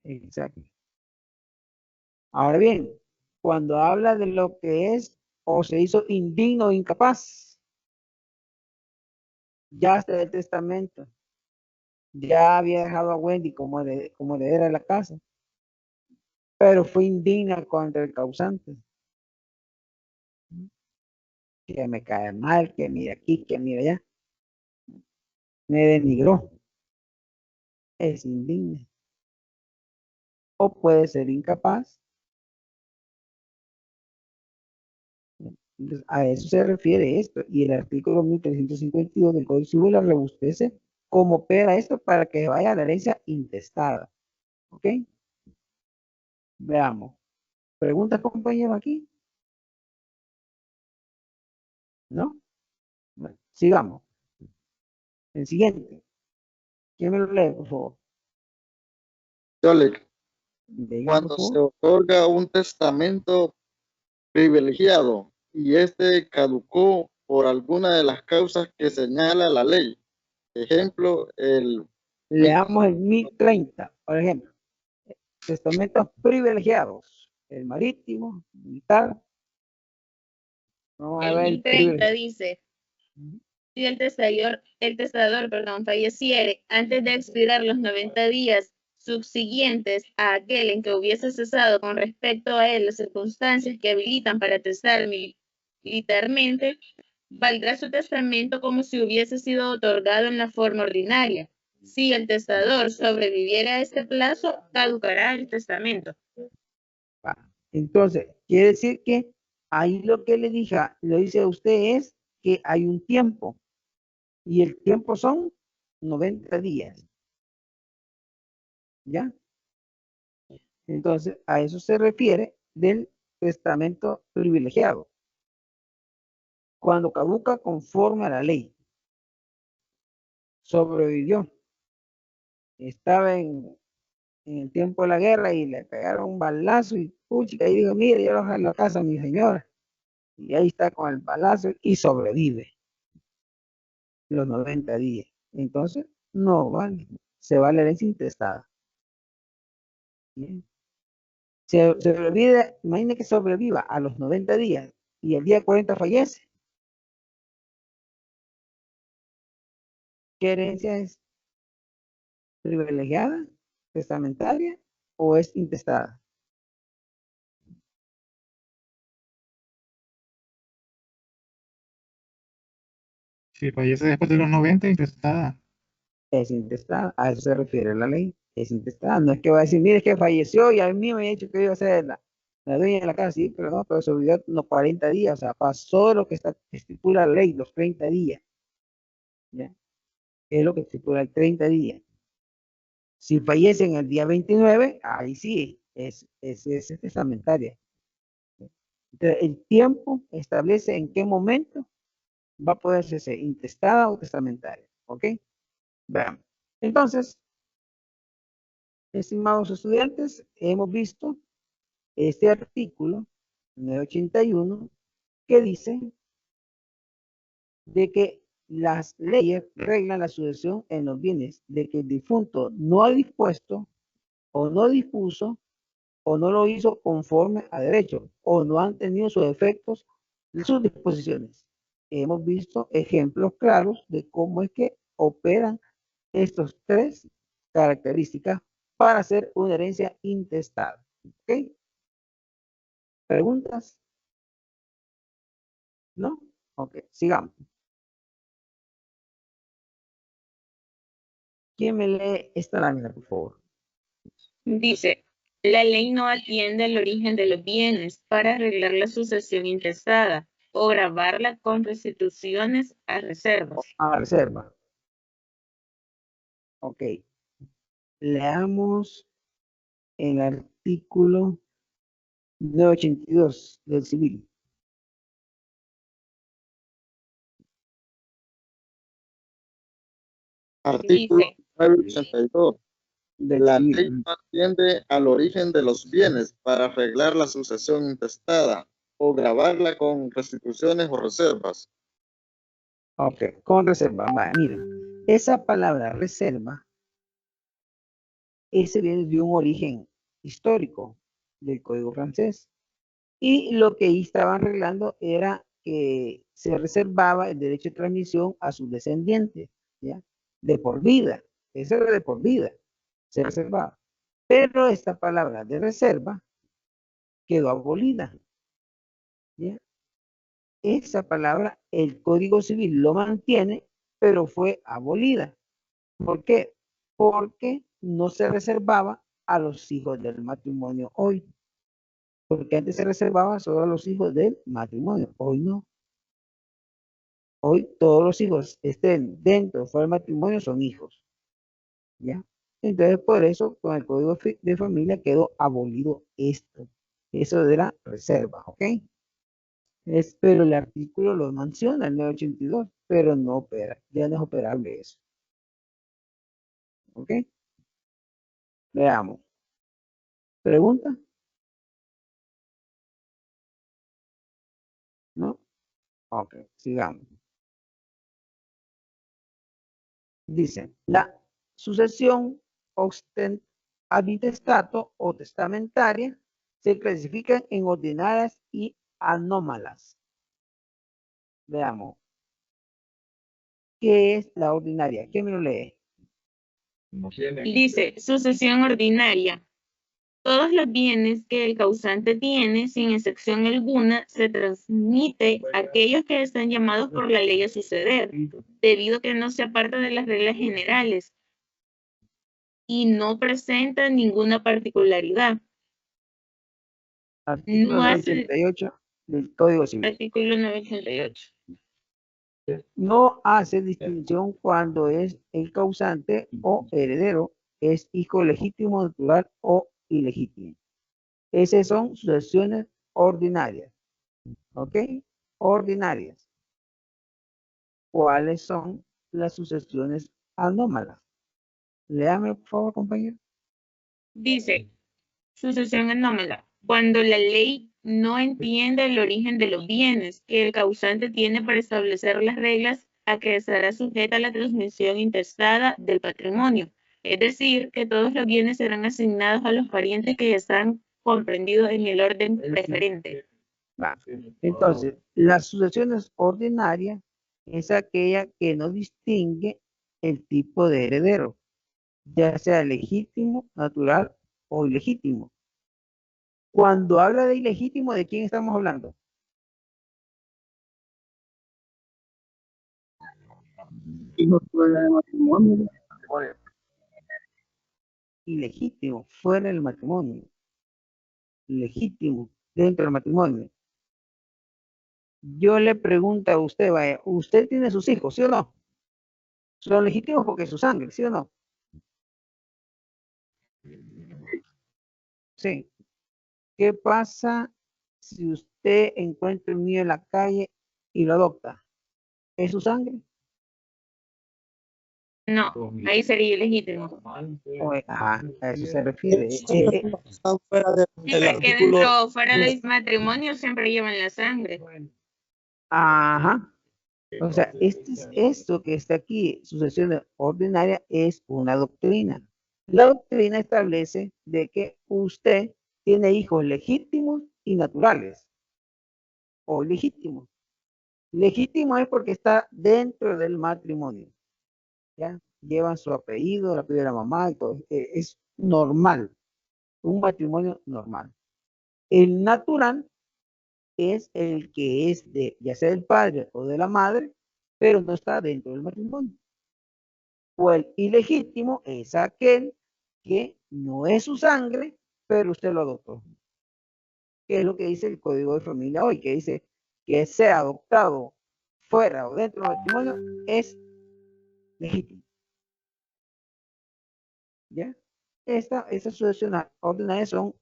Exacto. Ahora bien, cuando habla de lo que es o se hizo indigno o incapaz, ya está el testamento, ya había dejado a Wendy como heredera de la casa, pero fue indigna contra el causante. Que me cae mal, que mira aquí, que mira allá. Me denigró. Es indigna. O puede ser incapaz. Entonces, a eso se refiere esto. Y el artículo 1352 del Código Civil la robustece cómo opera esto para que vaya a la herencia intestada. ¿Ok? Veamos. ¿Preguntas, compañero, aquí? ¿No? Bueno, sigamos. El siguiente. ¿Quién me lo lee, por favor? Yo le Diga, Cuando por se favor. otorga un testamento privilegiado y este caducó por alguna de las causas que señala la ley. Ejemplo, Leamos el 1030, por ejemplo. Testamentos privilegiados. El marítimo, militar. Vamos a El ver el 1030 dice, si el testador, falleciere antes de expirar los 90 días subsiguientes a aquel en que hubiese cesado con respecto a él las circunstancias que habilitan para testar militarmente, valdrá su testamento como si hubiese sido otorgado en la forma ordinaria. Si el testador sobreviviera a este plazo, caducará el testamento. Entonces, quiere decir que ahí lo que le dice a usted es que hay un tiempo. Y el tiempo son 90 días. ¿Ya? Entonces, a eso se refiere del testamento privilegiado. Cuando caduca conforme a la ley. Sobrevivió. Estaba en el tiempo de la guerra y le pegaron un balazo y puchica, y digo, mire, yo lo dejo en la casa a mi señora. Y ahí está con el balazo y sobrevive los 90 días. Entonces, no vale. Se va la herencia intestada. Bien. Sobrevive, imagine que sobreviva a los 90 días y el día 40 fallece. ¿Qué herencia es? ¿Privilegiada? ¿Testamentaria? ¿O es intestada? Si fallece después de los 90, intestada. Es intestada, a eso se refiere la ley. Es intestada, no es que va a decir, mire, es que falleció y a mí me ha dicho que iba a ser la dueña de la casa, sí, pero no, pero sobrevivió los 40 días, o sea, pasó lo que estipula la ley, los 30 días. ¿Ya? Es lo que estipula el 30 días. Si fallecen el día 29, ahí sí, es testamentaria. Entonces, el tiempo establece en qué momento va a poder ser intestada o testamentaria. ¿Ok? Veamos. Entonces, estimados estudiantes, hemos visto este artículo 981 que dice de que las leyes reglan la sucesión en los bienes de que el difunto no ha dispuesto o no dispuso o no lo hizo conforme a derecho o no han tenido sus efectos de sus disposiciones. Hemos visto ejemplos claros de cómo es que operan estos tres características para hacer una herencia intestada. ¿Ok? ¿Preguntas? ¿No? Ok, sigamos. ¿Quién me lee esta lámina, por favor? Dice, la ley no atiende al origen de los bienes para arreglar la sucesión intestada o gravarla con restituciones a reservas. A reserva. Ok. Leamos el artículo 982 del civil. Artículo Dice, 982. Del La civil. ley no atiende al origen de los bienes para arreglar la sucesión intestada o gravarla con restituciones o reservas. Ok, con reserva. Vale, miren, esa palabra reserva, ese viene de un origen histórico del Código francés. Y lo que ahí estaban arreglando era que se reservaba el derecho de transmisión a sus descendientes, ¿ya? De por vida. Eso era de por vida. Se reservaba. Pero esta palabra de reserva quedó abolida, ¿ya? Esa palabra, el Código Civil lo mantiene, pero fue abolida. ¿Por qué? Porque no se reservaba a los hijos del matrimonio hoy. Porque antes se reservaba solo a los hijos del matrimonio, hoy no. Hoy todos los hijos estén dentro o fuera del matrimonio son hijos, ¿ya? Entonces por eso con el Código de Familia quedó abolido esto. Eso de la reserva, ¿ok? Pero el artículo lo menciona, el 982, pero no opera, ya no es operable eso. ¿Ok? Veamos. ¿Pregunta? ¿No? Ok, sigamos. Dice, la sucesión habitestato o testamentaria se clasifican en ordinarias y anómalas. Veamos. ¿Qué es la ordinaria? ¿Quién me lo lee? Dice, sucesión ordinaria. Todos los bienes que el causante tiene, sin excepción alguna, se transmite a aquellos que están llamados por la ley a suceder, debido a que no se aparta de las reglas generales y no presenta ninguna particularidad. Artículo 988 del Código Civil. Artículo 988. No hace distinción cuando es el causante o heredero, es hijo legítimo, natural o ilegítimo. Esas son sucesiones ordinarias. ¿Ok? Ordinarias. ¿Cuáles son las sucesiones anómalas? Léame, por favor, compañero. Dice, sucesión anómala. Cuando la ley no entiende el origen de los bienes que el causante tiene para establecer las reglas a que estará sujeta la transmisión intestada del patrimonio. Es decir, que todos los bienes serán asignados a los parientes que ya están comprendidos en el orden preferente. Entonces, las sucesiones ordinarias es aquella que no distingue el tipo de heredero, ya sea legítimo, natural o ilegítimo. Cuando habla de ilegítimo, ¿de quién estamos hablando? Hijos fuera de matrimonio. Ilegítimo, fuera del matrimonio. Legítimo, dentro del matrimonio. Yo le pregunto a usted, vaya, ¿usted tiene sus hijos, sí o no? Son legítimos porque es su sangre, ¿sí o no? Sí. ¿Qué pasa si usted encuentra un niño en la calle y lo adopta? ¿Es su sangre? No, ahí sería ilegítimo. A eso se refiere. Sí, porque fuera del matrimonio siempre llevan la sangre. Ajá. O sea, esto que está aquí, sucesión ordinaria, es una doctrina. La doctrina establece de que usted tiene hijos legítimos y naturales. O legítimos. Legítimo es porque está dentro del matrimonio. ¿Ya? Llevan su apellido, el apellido de la mamá y todo. Es normal. Un matrimonio normal. El natural es el que es de, ya sea del padre o de la madre, pero no está dentro del matrimonio. O el ilegítimo es aquel que no es su sangre, pero usted lo adoptó. Que es lo que dice el Código de Familia hoy, que dice que sea adoptado fuera o dentro del matrimonio es legítimo. ¿Ya? Estas sucesiones ordinarias son,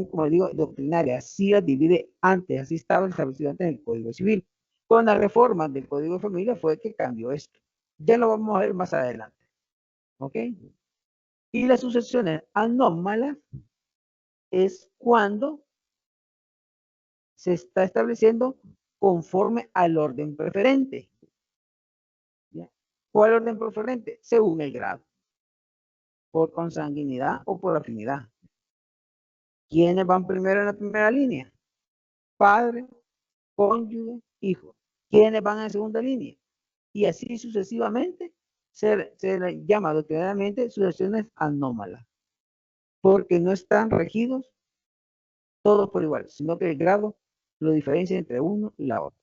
como digo, doctrinarias. Así las divide antes, así estaba establecido antes en el Código Civil. Con la reforma del Código de Familia fue que cambió esto. Ya lo vamos a ver más adelante. ¿Ok? Y las sucesiones anómalas es cuando se está estableciendo conforme al orden preferente. ¿Ya? ¿Cuál orden preferente? Según el grado. Por consanguinidad o por afinidad. ¿Quiénes van primero en la primera línea? Padre, cónyuge, hijo. ¿Quiénes van en segunda línea? Y así sucesivamente se le llama doctrinalmente sucesiones anómalas, porque no están regidos todos por igual, sino que el grado lo diferencia entre uno y la otra.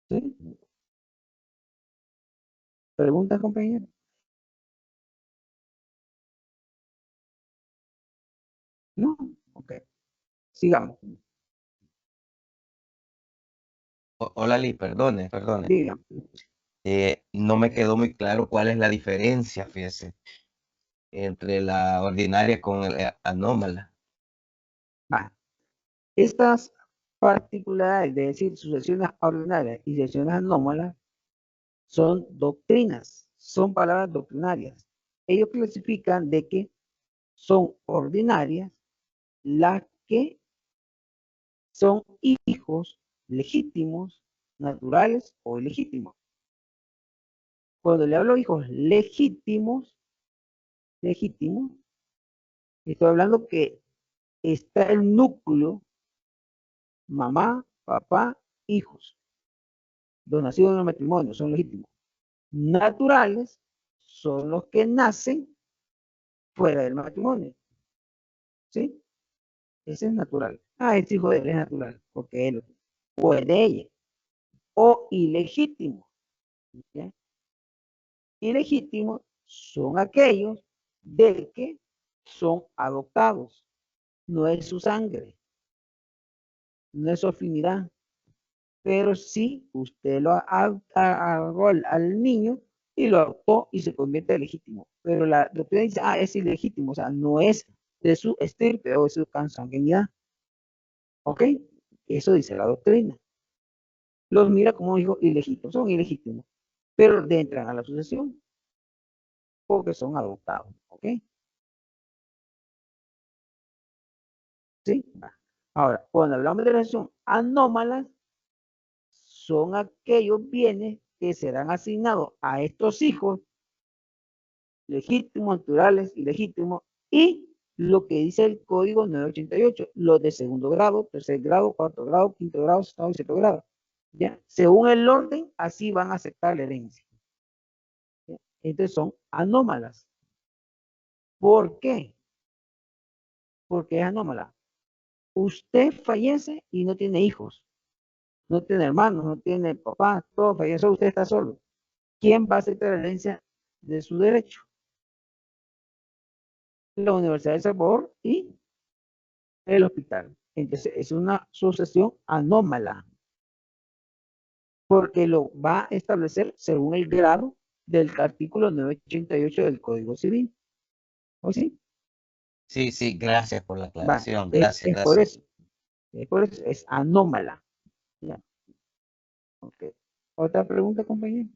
¿Sí? ¿Preguntas, compañero? No, ok. Sigamos. Hola, Lee, perdone. Dígame. No me quedó muy claro cuál es la diferencia, fíjese, entre la ordinaria con la anómala. Estas particularidades de decir sucesiones ordinarias y sucesiones anómalas son doctrinas, son palabras doctrinarias. Ellos clasifican de que son ordinarias las que son hijos legítimos, naturales o ilegítimos. Cuando le hablo de hijos legítimos, estoy hablando que está el núcleo, mamá, papá, hijos, los nacidos en el matrimonio, son legítimos. Naturales son los que nacen fuera del matrimonio. ¿Sí? Ese es natural. Este hijo de él es natural, porque él o es de ella. O ilegítimo. ¿Sí? Ilegítimos son aquellos de que son adoptados. No es su sangre, no es su afinidad, pero sí usted lo agarró al niño y lo adoptó y se convierte en legítimo. Pero la doctrina dice, es ilegítimo, o sea, no es de su estirpe o de su consanguinidad. ¿Ok? Eso dice la doctrina. Los mira como hijos ilegítimos, son ilegítimos, pero entran a la sucesión porque son adoptados. ¿Ok? ¿Sí? Ahora, cuando hablamos de relación anómalas, son aquellos bienes que serán asignados a estos hijos legítimos, naturales, ilegítimos, y lo que dice el código 988, los de segundo grado, tercer grado, cuarto grado, quinto grado, sexto y sexto grado. ¿Ya? Según el orden, así van a aceptar la herencia. ¿Ya? Entonces son anómalas. ¿Por qué? Porque es anómala. Usted fallece y no tiene hijos, no tiene hermanos, no tiene papá, todo falleció, usted está solo. ¿Quién va a aceptar la herencia de su derecho? La Universidad de El Salvador y el hospital. Entonces es una sucesión anómala, porque lo va a establecer según el grado del artículo 988 del Código Civil. ¿O sí? Sí, sí, gracias por la Va, aclaración. es Gracias, por gracias. eso. Por eso es anómala. ¿Ya? Ok. ¿Otra pregunta, compañero?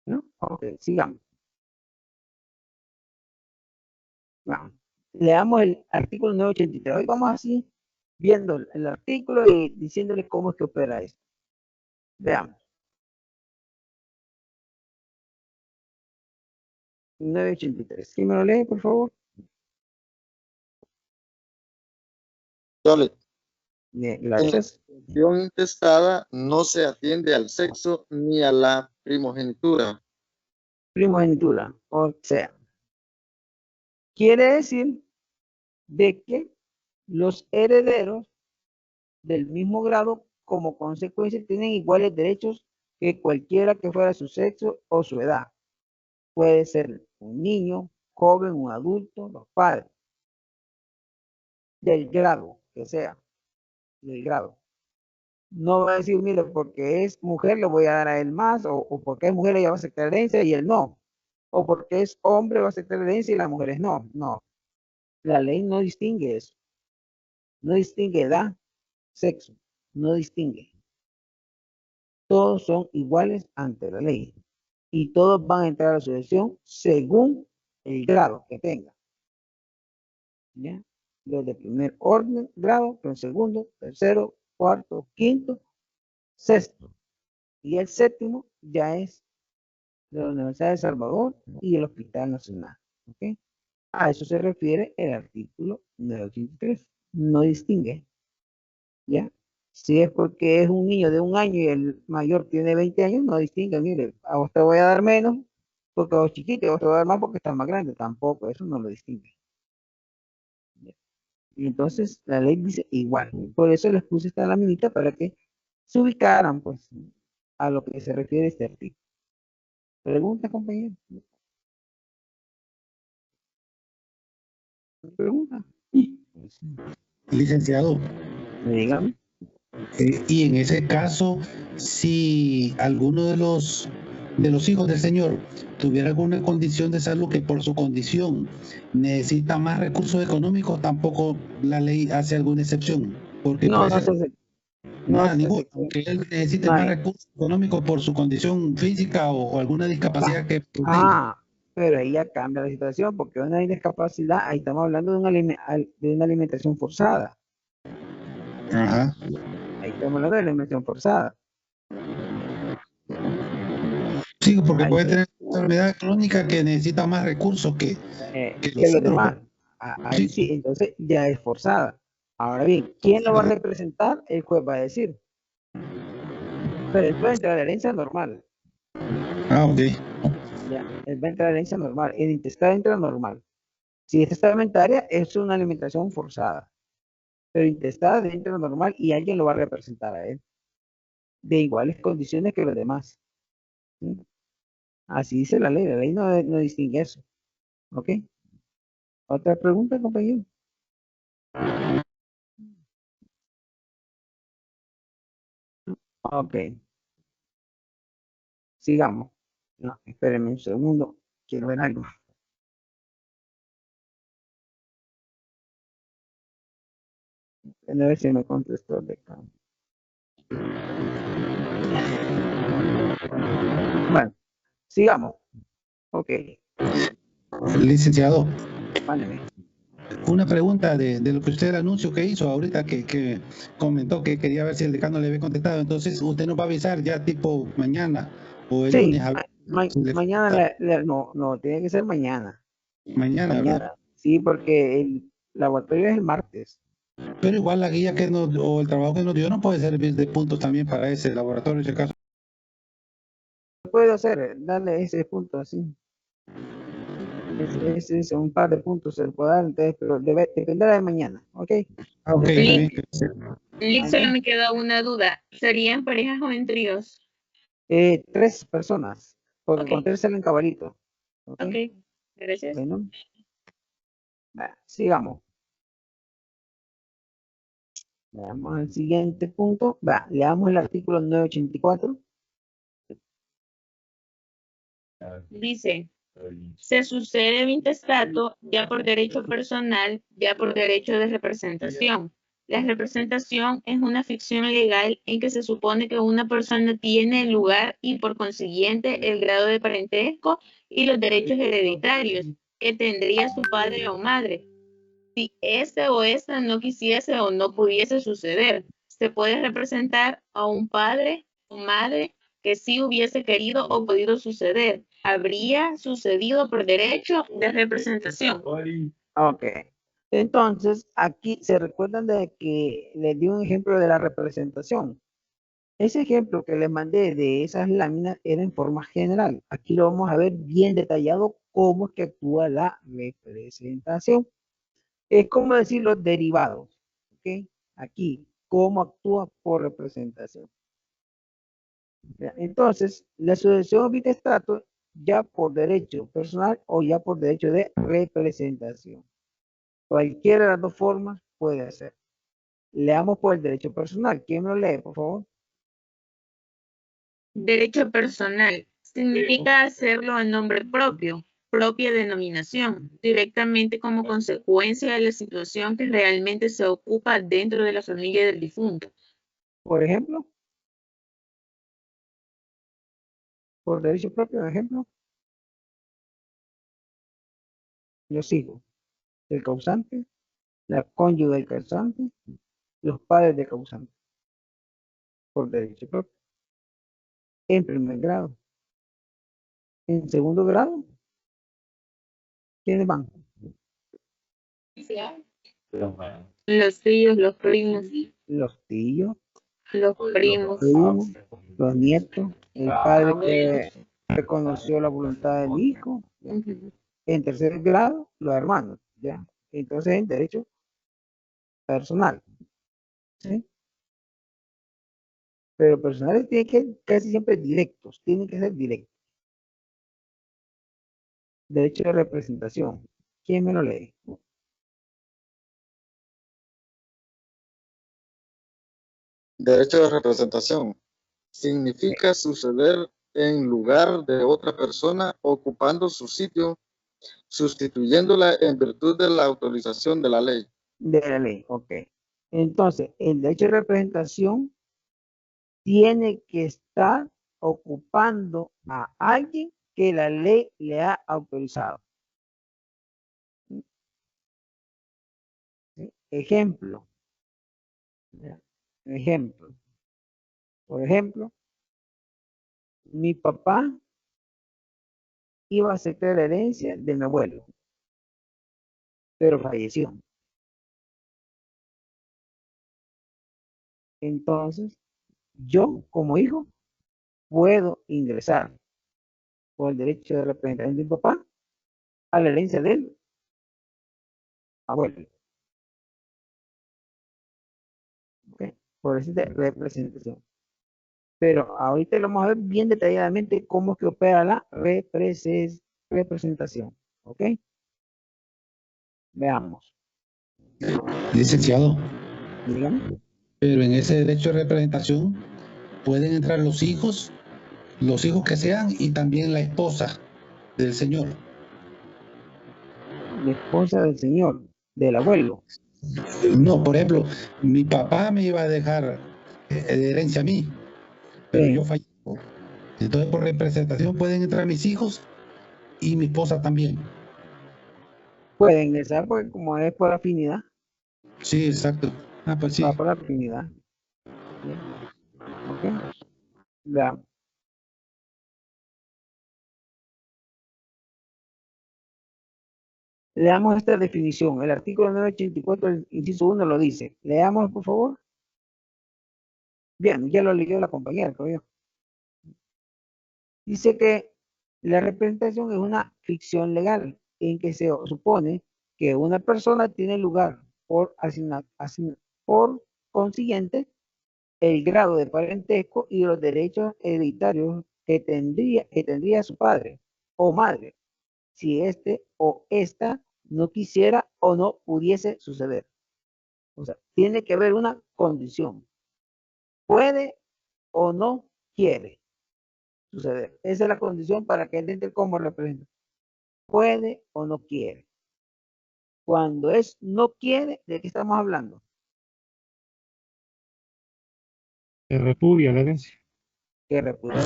¿No? Ok, sigamos. Vamos. Leamos el artículo 983. Hoy vamos así, viendo el artículo y diciéndole cómo es que opera esto. Veamos. 983. ¿Quién me lo lee, por favor? Gracias. En la función intestada no se atiende al sexo ni a la primogenitura. Primogenitura. O sea, quiere decir de que los herederos del mismo grado como consecuencia tienen iguales derechos que cualquiera que fuera su sexo o su edad. Puede ser un niño, joven, un adulto, los padres. Del grado que sea, del grado. No va a decir, mire, porque es mujer le voy a dar a él más, o porque es mujer ella va a aceptar herencia y él no. O porque es hombre va a aceptar herencia y las mujeres no. No. La ley no distingue eso. No distingue edad, sexo. No distingue. Todos son iguales ante la ley. Y todos van a entrar a la sucesión según el grado que tengan. ¿Ya? Los de primer orden, grado, los segundo, tercero, cuarto, quinto, sexto. Y el séptimo ya es de la Universidad de Salvador y el Hospital Nacional. ¿Okay? A eso se refiere el artículo 983. No distingue. ¿Ya? Si es porque es un niño de 1 año y el mayor tiene 20 años, no distingue. Mire, a usted voy a dar menos porque es chiquito, y a usted voy a dar más porque está más grande. Tampoco, eso no lo distingue. ¿Ya? Y entonces la ley dice igual. Por eso les puse esta laminita para que se ubicaran pues a lo que se refiere este artículo. ¿Pregunta, compañero? ¿Pregunta? Licenciado. Dígame. Y en ese caso, si alguno de los hijos del señor tuviera alguna condición de salud que por su condición necesita más recursos económicos, tampoco la ley hace alguna excepción. Porque No, puede no ser, se nada, ninguno, aunque él necesite más recursos económicos por su condición física o alguna discapacidad que tenga. Pero ahí ya cambia la situación, porque una discapacidad, ahí estamos hablando de una alimentación forzada. Ajá. Ahí estamos hablando de alimentación forzada. Sí, porque Ahí puede tener enfermedad crónica que necesita más recursos que los demás. Ahí sí, entonces ya es forzada. Ahora bien, ¿quién lo va a representar? El juez va a decir. Pero él puede entrar a la herencia normal. Ok. Ya, él va a entrar a la herencia normal. El intestado entra normal. Si es testamentaria, es una alimentación forzada. Pero intestada dentro de lo normal y alguien lo va a representar a él. De iguales condiciones que los demás. ¿Sí? Así dice la ley no distingue eso. ¿Ok? ¿Otra pregunta, compañero? Ok. Sigamos. No, espérenme un segundo. Quiero ver algo. A ver si me contestó de acá. Bueno, sigamos. Ok. Licenciado. Mándeme. Una pregunta de lo que usted, el anuncio que hizo ahorita, que comentó que quería ver si el decano le había contestado. Entonces, usted nos va a avisar ya tipo mañana o el lunes. A ver, mañana, no, tiene que ser mañana. Mañana, ¿verdad? Sí, porque el laboratorio es el martes. Pero igual la guía que nos, o el trabajo que nos dio no puede servir de puntos también para ese laboratorio, en ese caso. Puedo hacer, darle ese punto así. Ese es un par de puntos se puede dar, entonces, pero dependerá de mañana, ¿ok? Ok, Lick, solo me quedó una duda. ¿Serían parejas o en tríos? 3 personas, porque con 3 salen caballitos. Ok, gracias. Bueno, sigamos. Veamos el siguiente punto. Leamos el artículo 984. Dice, Se sucede el intestato ya por derecho personal, ya por derecho de representación. La representación es una ficción legal en que se supone que una persona tiene el lugar y por consiguiente el grado de parentesco y los derechos hereditarios que tendría su padre o madre. Si este o esta no quisiese o no pudiese suceder, se puede representar a un padre o madre que sí hubiese querido o podido suceder. Habría sucedido por derecho de representación. Ok. Entonces, aquí se recuerdan de que les di un ejemplo de la representación. Ese ejemplo que les mandé de esas láminas era en forma general. Aquí lo vamos a ver bien detallado cómo es que actúa la representación. Es como decir los derivados. ¿Ok? Aquí, cómo actúa por representación. Entonces, la sucesión bitestato ya por derecho personal o ya por derecho de representación. Cualquiera de las dos formas puede hacer. Leamos por el derecho personal. ¿Quién lo lee, por favor? Derecho personal significa hacerlo en nombre propio, propia denominación, directamente como consecuencia de la situación que realmente se ocupa dentro de la familia del difunto. Por ejemplo, por derecho propio, por ejemplo, los hijos del causante, la cónyuge del causante, los padres del causante, por derecho propio. En primer grado. En segundo grado, ¿quiénes van? Los tíos, los primos, Los tíos, los primos, los nietos, el padre que reconoció la voluntad del hijo. ¿Ya? En tercer grado, los hermanos. ¿Ya? Entonces, en derecho personal. ¿Sí? Pero personales tienen que casi siempre directos, tienen que ser directos. Derecho de representación. ¿Quién me lo lee? Derecho de representación. Significa suceder en lugar de otra persona ocupando su sitio, sustituyéndola en virtud de la autorización de la ley. De la ley, ok. Entonces, el derecho de representación tiene que estar ocupando a alguien que la ley le ha autorizado. ¿Sí? Ejemplo. Ejemplo. Por ejemplo, mi papá iba a aceptar la herencia de mi abuelo, pero falleció. Entonces, yo como hijo puedo ingresar por el derecho de representación de mi papá a la herencia del abuelo. ¿Okay? Por eso de representación. Pero ahorita lo vamos a ver bien detalladamente cómo es que opera la representación. ¿Ok? Veamos. Licenciado. Dígame. Pero en ese derecho de representación pueden entrar los hijos que sean y también la esposa del señor. La esposa del señor, del abuelo. No, por ejemplo, mi papá me iba a dejar de herencia a mí, pero yo fallezco. Entonces, por representación pueden entrar mis hijos y mi esposa también. Pueden ingresar porque como es por afinidad. Sí, exacto. Ah, pues sí. Va por afinidad. ¿Sí? ¿Ok? Veamos. Leamos esta definición. El artículo 984, el inciso 1 lo dice. Leamos, por favor. Bien, ya lo leyó la compañera, creo yo. Dice que la representación es una ficción legal en que se supone que una persona tiene lugar por consiguiente el grado de parentesco y los derechos hereditarios que tendría su padre o madre si este o esta no quisiera o no pudiese suceder. O sea, tiene que haber una condición. Puede o no quiere suceder. Esa es la condición para que él entre como representante. puede o no quiere. Cuando es no quiere, ¿de qué estamos hablando? Que repudia la herencia. Que repudia.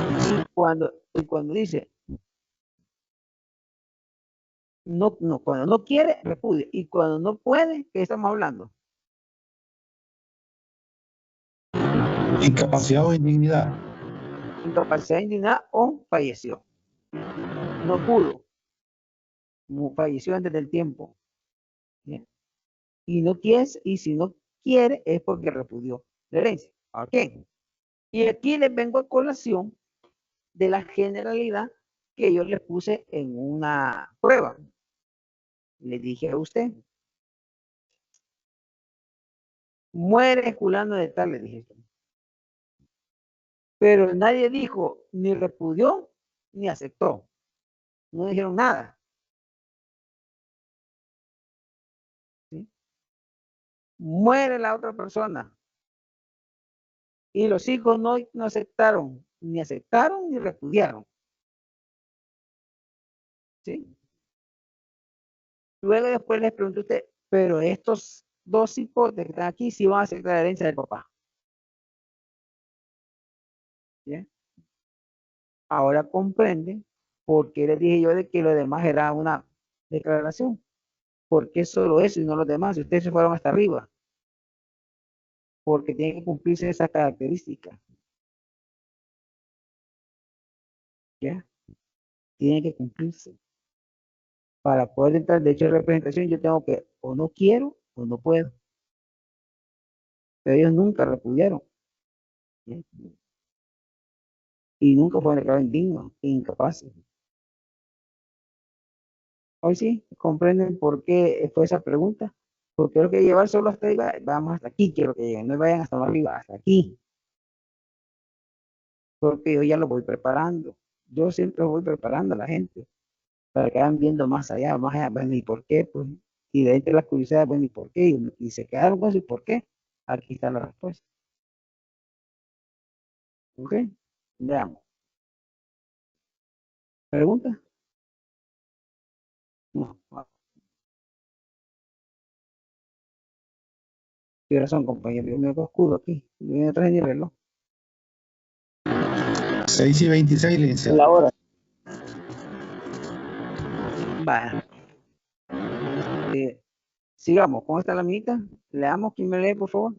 Y cuando dice cuando no quiere, repudia. Y cuando no puede, ¿qué estamos hablando? Incapacidad o indignidad. Incapacidad, indignidad o falleció. No pudo. Falleció antes del tiempo. ¿Bien? Y no quiere, y si no quiere es porque repudió la herencia. Ok. Y aquí les vengo a colación de la generalidad que yo les puse en una prueba. Le dije a usted, muere fulano de tal, le dije. Pero nadie dijo, ni repudió, ni aceptó. No dijeron nada. ¿Sí? Muere la otra persona. Y los hijos no aceptaron, ni repudiaron. ¿Sí? Luego después les pregunto a usted, pero estos dos hijos que están aquí sí van a aceptar la herencia del papá. ¿Bien? Ahora comprenden por qué les dije yo de que lo demás era una declaración. ¿Por qué solo eso y no los demás? Si ustedes se fueron hasta arriba. Porque tiene que cumplirse esa característica. ¿Ya? Tiene que cumplirse. Para poder entrar de hecho de representación, yo tengo que o no quiero o no puedo. Pero ellos nunca repudiaron. ¿Ya? Y nunca fueron declarados indignos, incapaces. Hoy sí, comprenden por qué fue esa pregunta. Porque quiero que llevar solo hasta arriba, vamos hasta aquí, quiero que lleguen, no vayan hasta más arriba, hasta aquí. Porque yo ya lo voy preparando. Yo siempre voy preparando a la gente para que vayan viendo más allá, bueno, ¿y por qué? Pues, y de entre las curiosidades, bueno, ¿y por qué? Y se quedaron con eso, ¿y por qué? Aquí está la respuesta. ¿Ok? Veamos. ¿Pregunta? No. ¿Qué razón, compañero? Yo me veo oscuro aquí. Yo me traje mi reloj. 6:26, licenciado. La hora. Vaya. Sigamos. ¿Cómo está la amiguita? Leamos. ¿Quién me lee, por favor?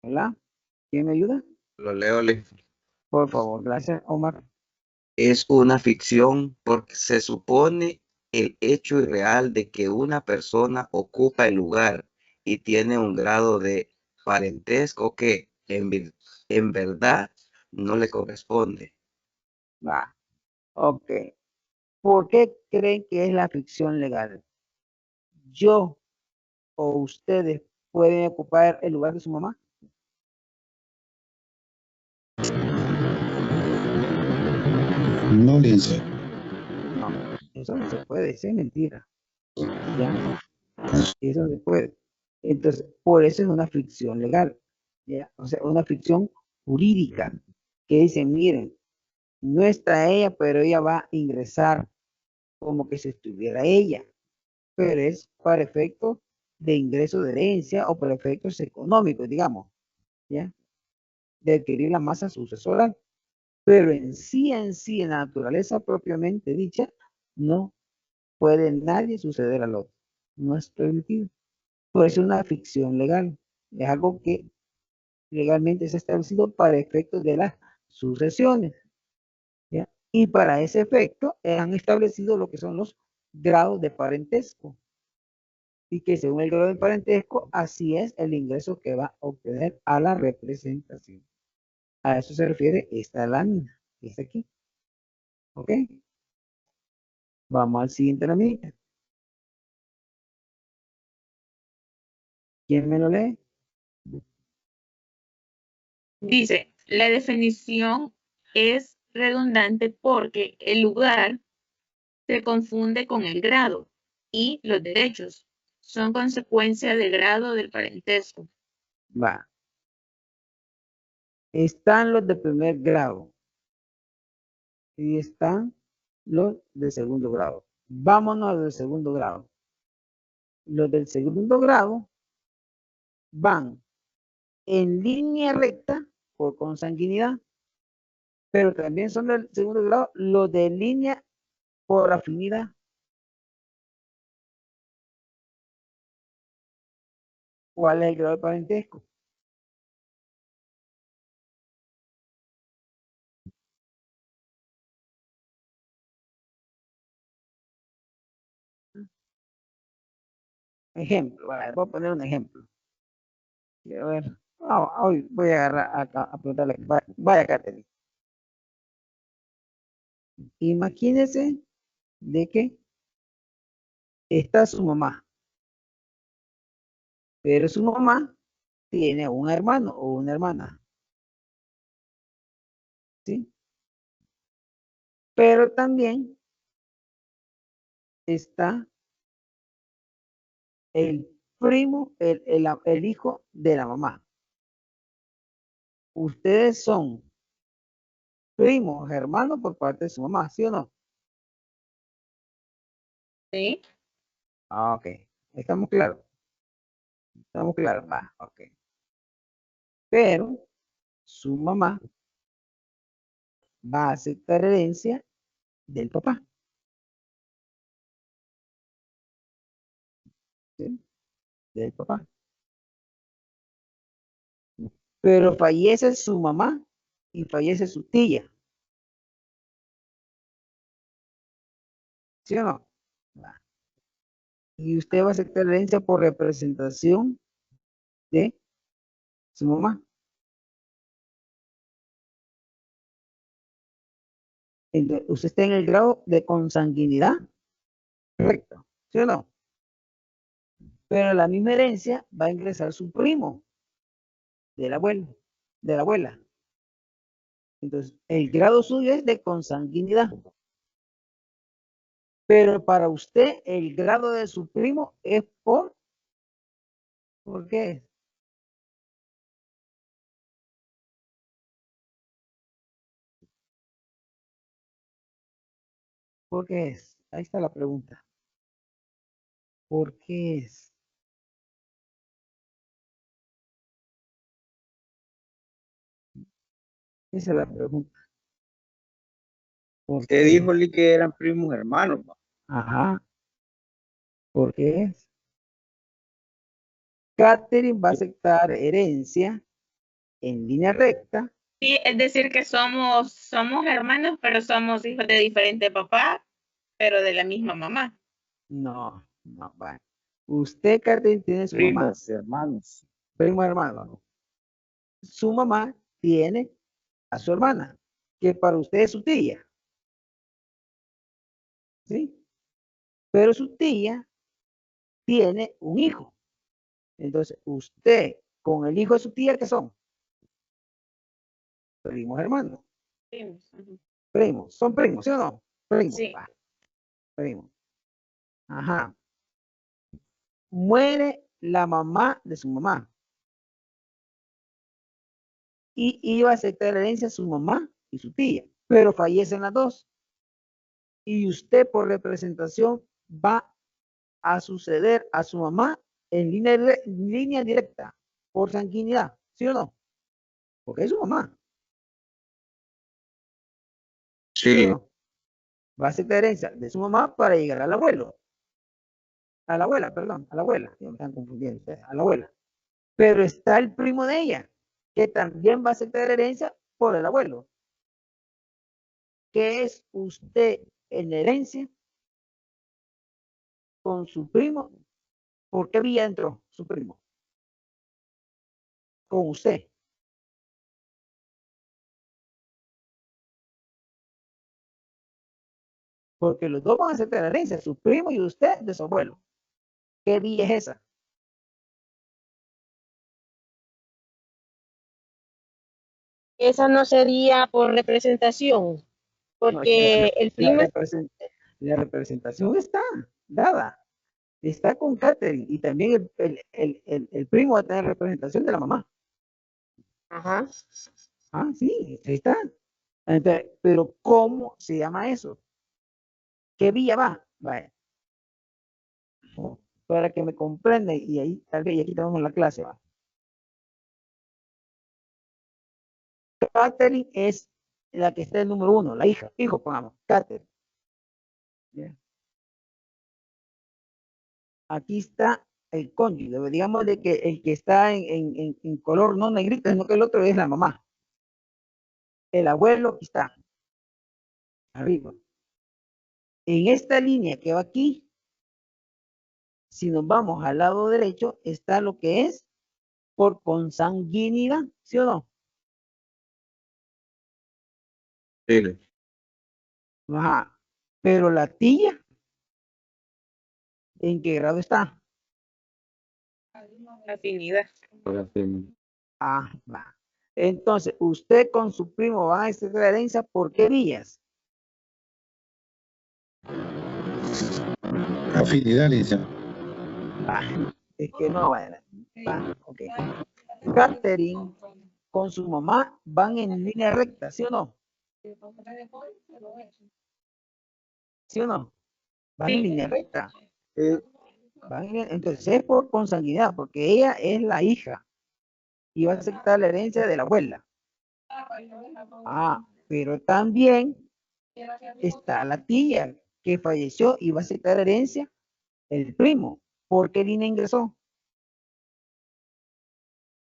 ¿Hola? ¿Quién me ayuda? Lo leo, Por favor. Gracias, Omar. Es una ficción porque se supone el hecho irreal de que una persona ocupa el lugar y tiene un grado de parentesco que en verdad no le corresponde. Va. Ok. ¿Por qué creen que es la ficción legal? ¿Yo o ustedes pueden ocupar el lugar de su mamá? No, licenciado. No, eso no se puede, eso es mentira. ¿Ya? Eso no se puede. Entonces, por eso es una ficción legal. ¿Ya? O sea, una ficción jurídica que dicen, miren, no está ella, pero ella va a ingresar como que si estuviera ella, pero es para efectos de ingreso de herencia o para efectos económicos, digamos, ¿ya? De adquirir la masa sucesoral. Pero en sí, en la naturaleza propiamente dicha, no puede nadie suceder al otro. No es permitido. Por eso es una ficción legal. Es algo que legalmente se ha establecido para efectos de las sucesiones. ¿Ya? Y para ese efecto han establecido lo que son los grados de parentesco. Y que según el grado de parentesco, así es el ingreso que va a obtener a la representación. A eso se refiere esta lámina, que está aquí. ¿Ok? Vamos al siguiente lámina. ¿Quién me lo lee? Dice, la definición es redundante porque el lugar se confunde con el grado y los derechos son consecuencia del grado del parentesco. Va. Están los de primer grado. y están los de segundo grado. Vámonos a los del segundo grado. Los del segundo grado van en línea recta por consanguinidad, pero también son del segundo grado los de línea por afinidad. ¿Cuál es el grado de parentesco? Ejemplo, voy a poner un ejemplo. Quiero ver. Hoy voy a agarrar acá a preguntarle. Vaya, Katherine. Imagínese de que está su mamá, pero su mamá tiene un hermano o una hermana. ¿Sí? Pero también está el primo, el hijo de la mamá. Ustedes son primos, hermanos por parte de su mamá, ¿sí o no? Sí. Ah, ok. ¿Estamos claros? Estamos claros, va, ok. Pero su mamá va a aceptar herencia del papá. ¿Sí? Del papá. Pero fallece su mamá y fallece su tía. ¿Sí o no? Va. Y usted va a aceptar herencia por representación de su mamá. Entonces, usted está en el grado de consanguinidad. Correcto. ¿Sí o no? Pero la misma herencia va a ingresar su primo del abuelo, de la abuela. Entonces, el grado suyo es de consanguinidad. Pero para usted, el grado de su primo es ¿por qué? ¿Por qué es? Ahí está la pregunta. ¿Por qué es? Esa es la pregunta. Usted dijo que eran primos hermanos. Ajá. ¿Por qué es? Katherine va a aceptar herencia en línea recta. Sí, es decir que somos hermanos, pero somos hijos de diferente papá, pero de la misma mamá. No, va. Usted, Katherine, tiene su mamá. Primos, hermanos. Primo hermano. Su mamá tiene a su hermana, que para usted es su tía. ¿Sí? Pero su tía tiene un hijo. Entonces, usted con el hijo de su tía, ¿qué son? Primos hermanos. Primos. Primos. ¿Son primos, sí o no? Primos. Sí. Primos. Ajá. Muere la mamá de su mamá. Y iba a aceptar herencia a su mamá y su tía. Pero fallecen las dos. Y usted por representación va a suceder a su mamá en línea directa, por sanguinidad, ¿sí o no? Porque es su mamá. Sí. ¿Sí o no? Va a aceptar herencia de su mamá para llegar al abuelo. A la abuela, perdón, a la abuela. Ya me están confundiendo ustedes, a la abuela. Pero está el primo de ella, que también va a aceptar herencia por el abuelo. ¿Qué es usted en herencia con su primo? ¿Por qué vía entró su primo? Con usted. Porque los dos van a aceptar herencia, su primo y usted de su abuelo. ¿Qué vía es esa? Esa no sería por representación, porque el primo... La representación está dada. Está con Katherine y también el primo va a tener representación de la mamá. Ajá. Ah, sí, ahí está. Entonces, pero ¿cómo se llama eso? ¿Qué vía va? Vaya. Para que me comprendan, y ahí tal vez aquí tenemos la clase, va. Catherine es la que está en el número 1, la hija, hijo, pongamos, Catherine. Bien. Aquí está el cónyuge, digamos de que el que está en color no negrito, sino que el otro es la mamá. El abuelo aquí está, arriba. En esta línea que va aquí, si nos vamos al lado derecho, está lo que es por consanguinidad, ¿sí o no? Sí. Ajá. Pero la tía, ¿en qué grado está? Afinidad. Ah, va. Entonces, usted con su primo va a hacer la herencia por qué vías. Afinidad, licenciado. Es que no va. Ok. Catherine con su mamá van en línea recta, ¿sí o no? ¿Sí o no? Van en línea recta. Entonces es por consanguinidad, porque ella es la hija y va a aceptar la herencia de la abuela. Ah, pero también está la tía que falleció y va a aceptar la herencia el primo. ¿Por qué línea ingresó?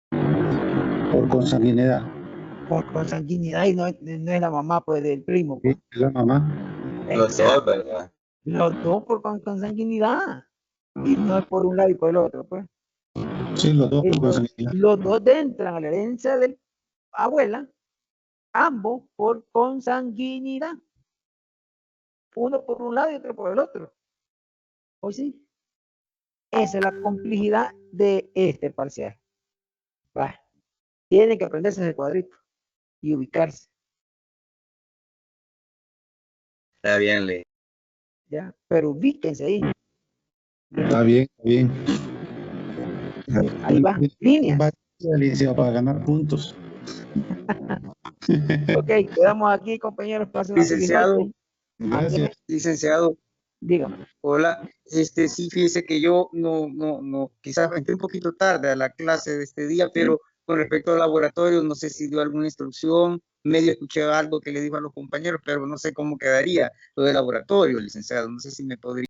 Por consanguinidad. Por consanguinidad y no es la mamá pues del primo. Pues. Sí, la mamá. Los dos, ¿verdad? Los dos por consanguinidad. Y no es por un lado y por el otro, pues. Sí, los dos por consanguinidad. Los dos entran a la herencia de la abuela, ambos por consanguinidad. Uno por un lado y otro por el otro. ¿O sí? Esa es la complejidad de este parcial. Va. Tienen que aprenderse ese cuadrito y ubicarse. Está bien, Lee. ¿Ya? Pero ubíquense ahí. Está bien, está bien. Ahí va, líneas. Licenciado, para ganar puntos. Ok, quedamos aquí, compañeros. Pasen una feliz Licenciado. noche. Gracias. Licenciado. Dígame. Hola, sí, fíjese que yo no, quizás entré un poquito tarde a la clase de este día, pero con respecto al laboratorio, no sé si dio alguna instrucción, medio escuché algo que le dijo a los compañeros, pero no sé cómo quedaría lo del laboratorio, licenciado, no sé si me podría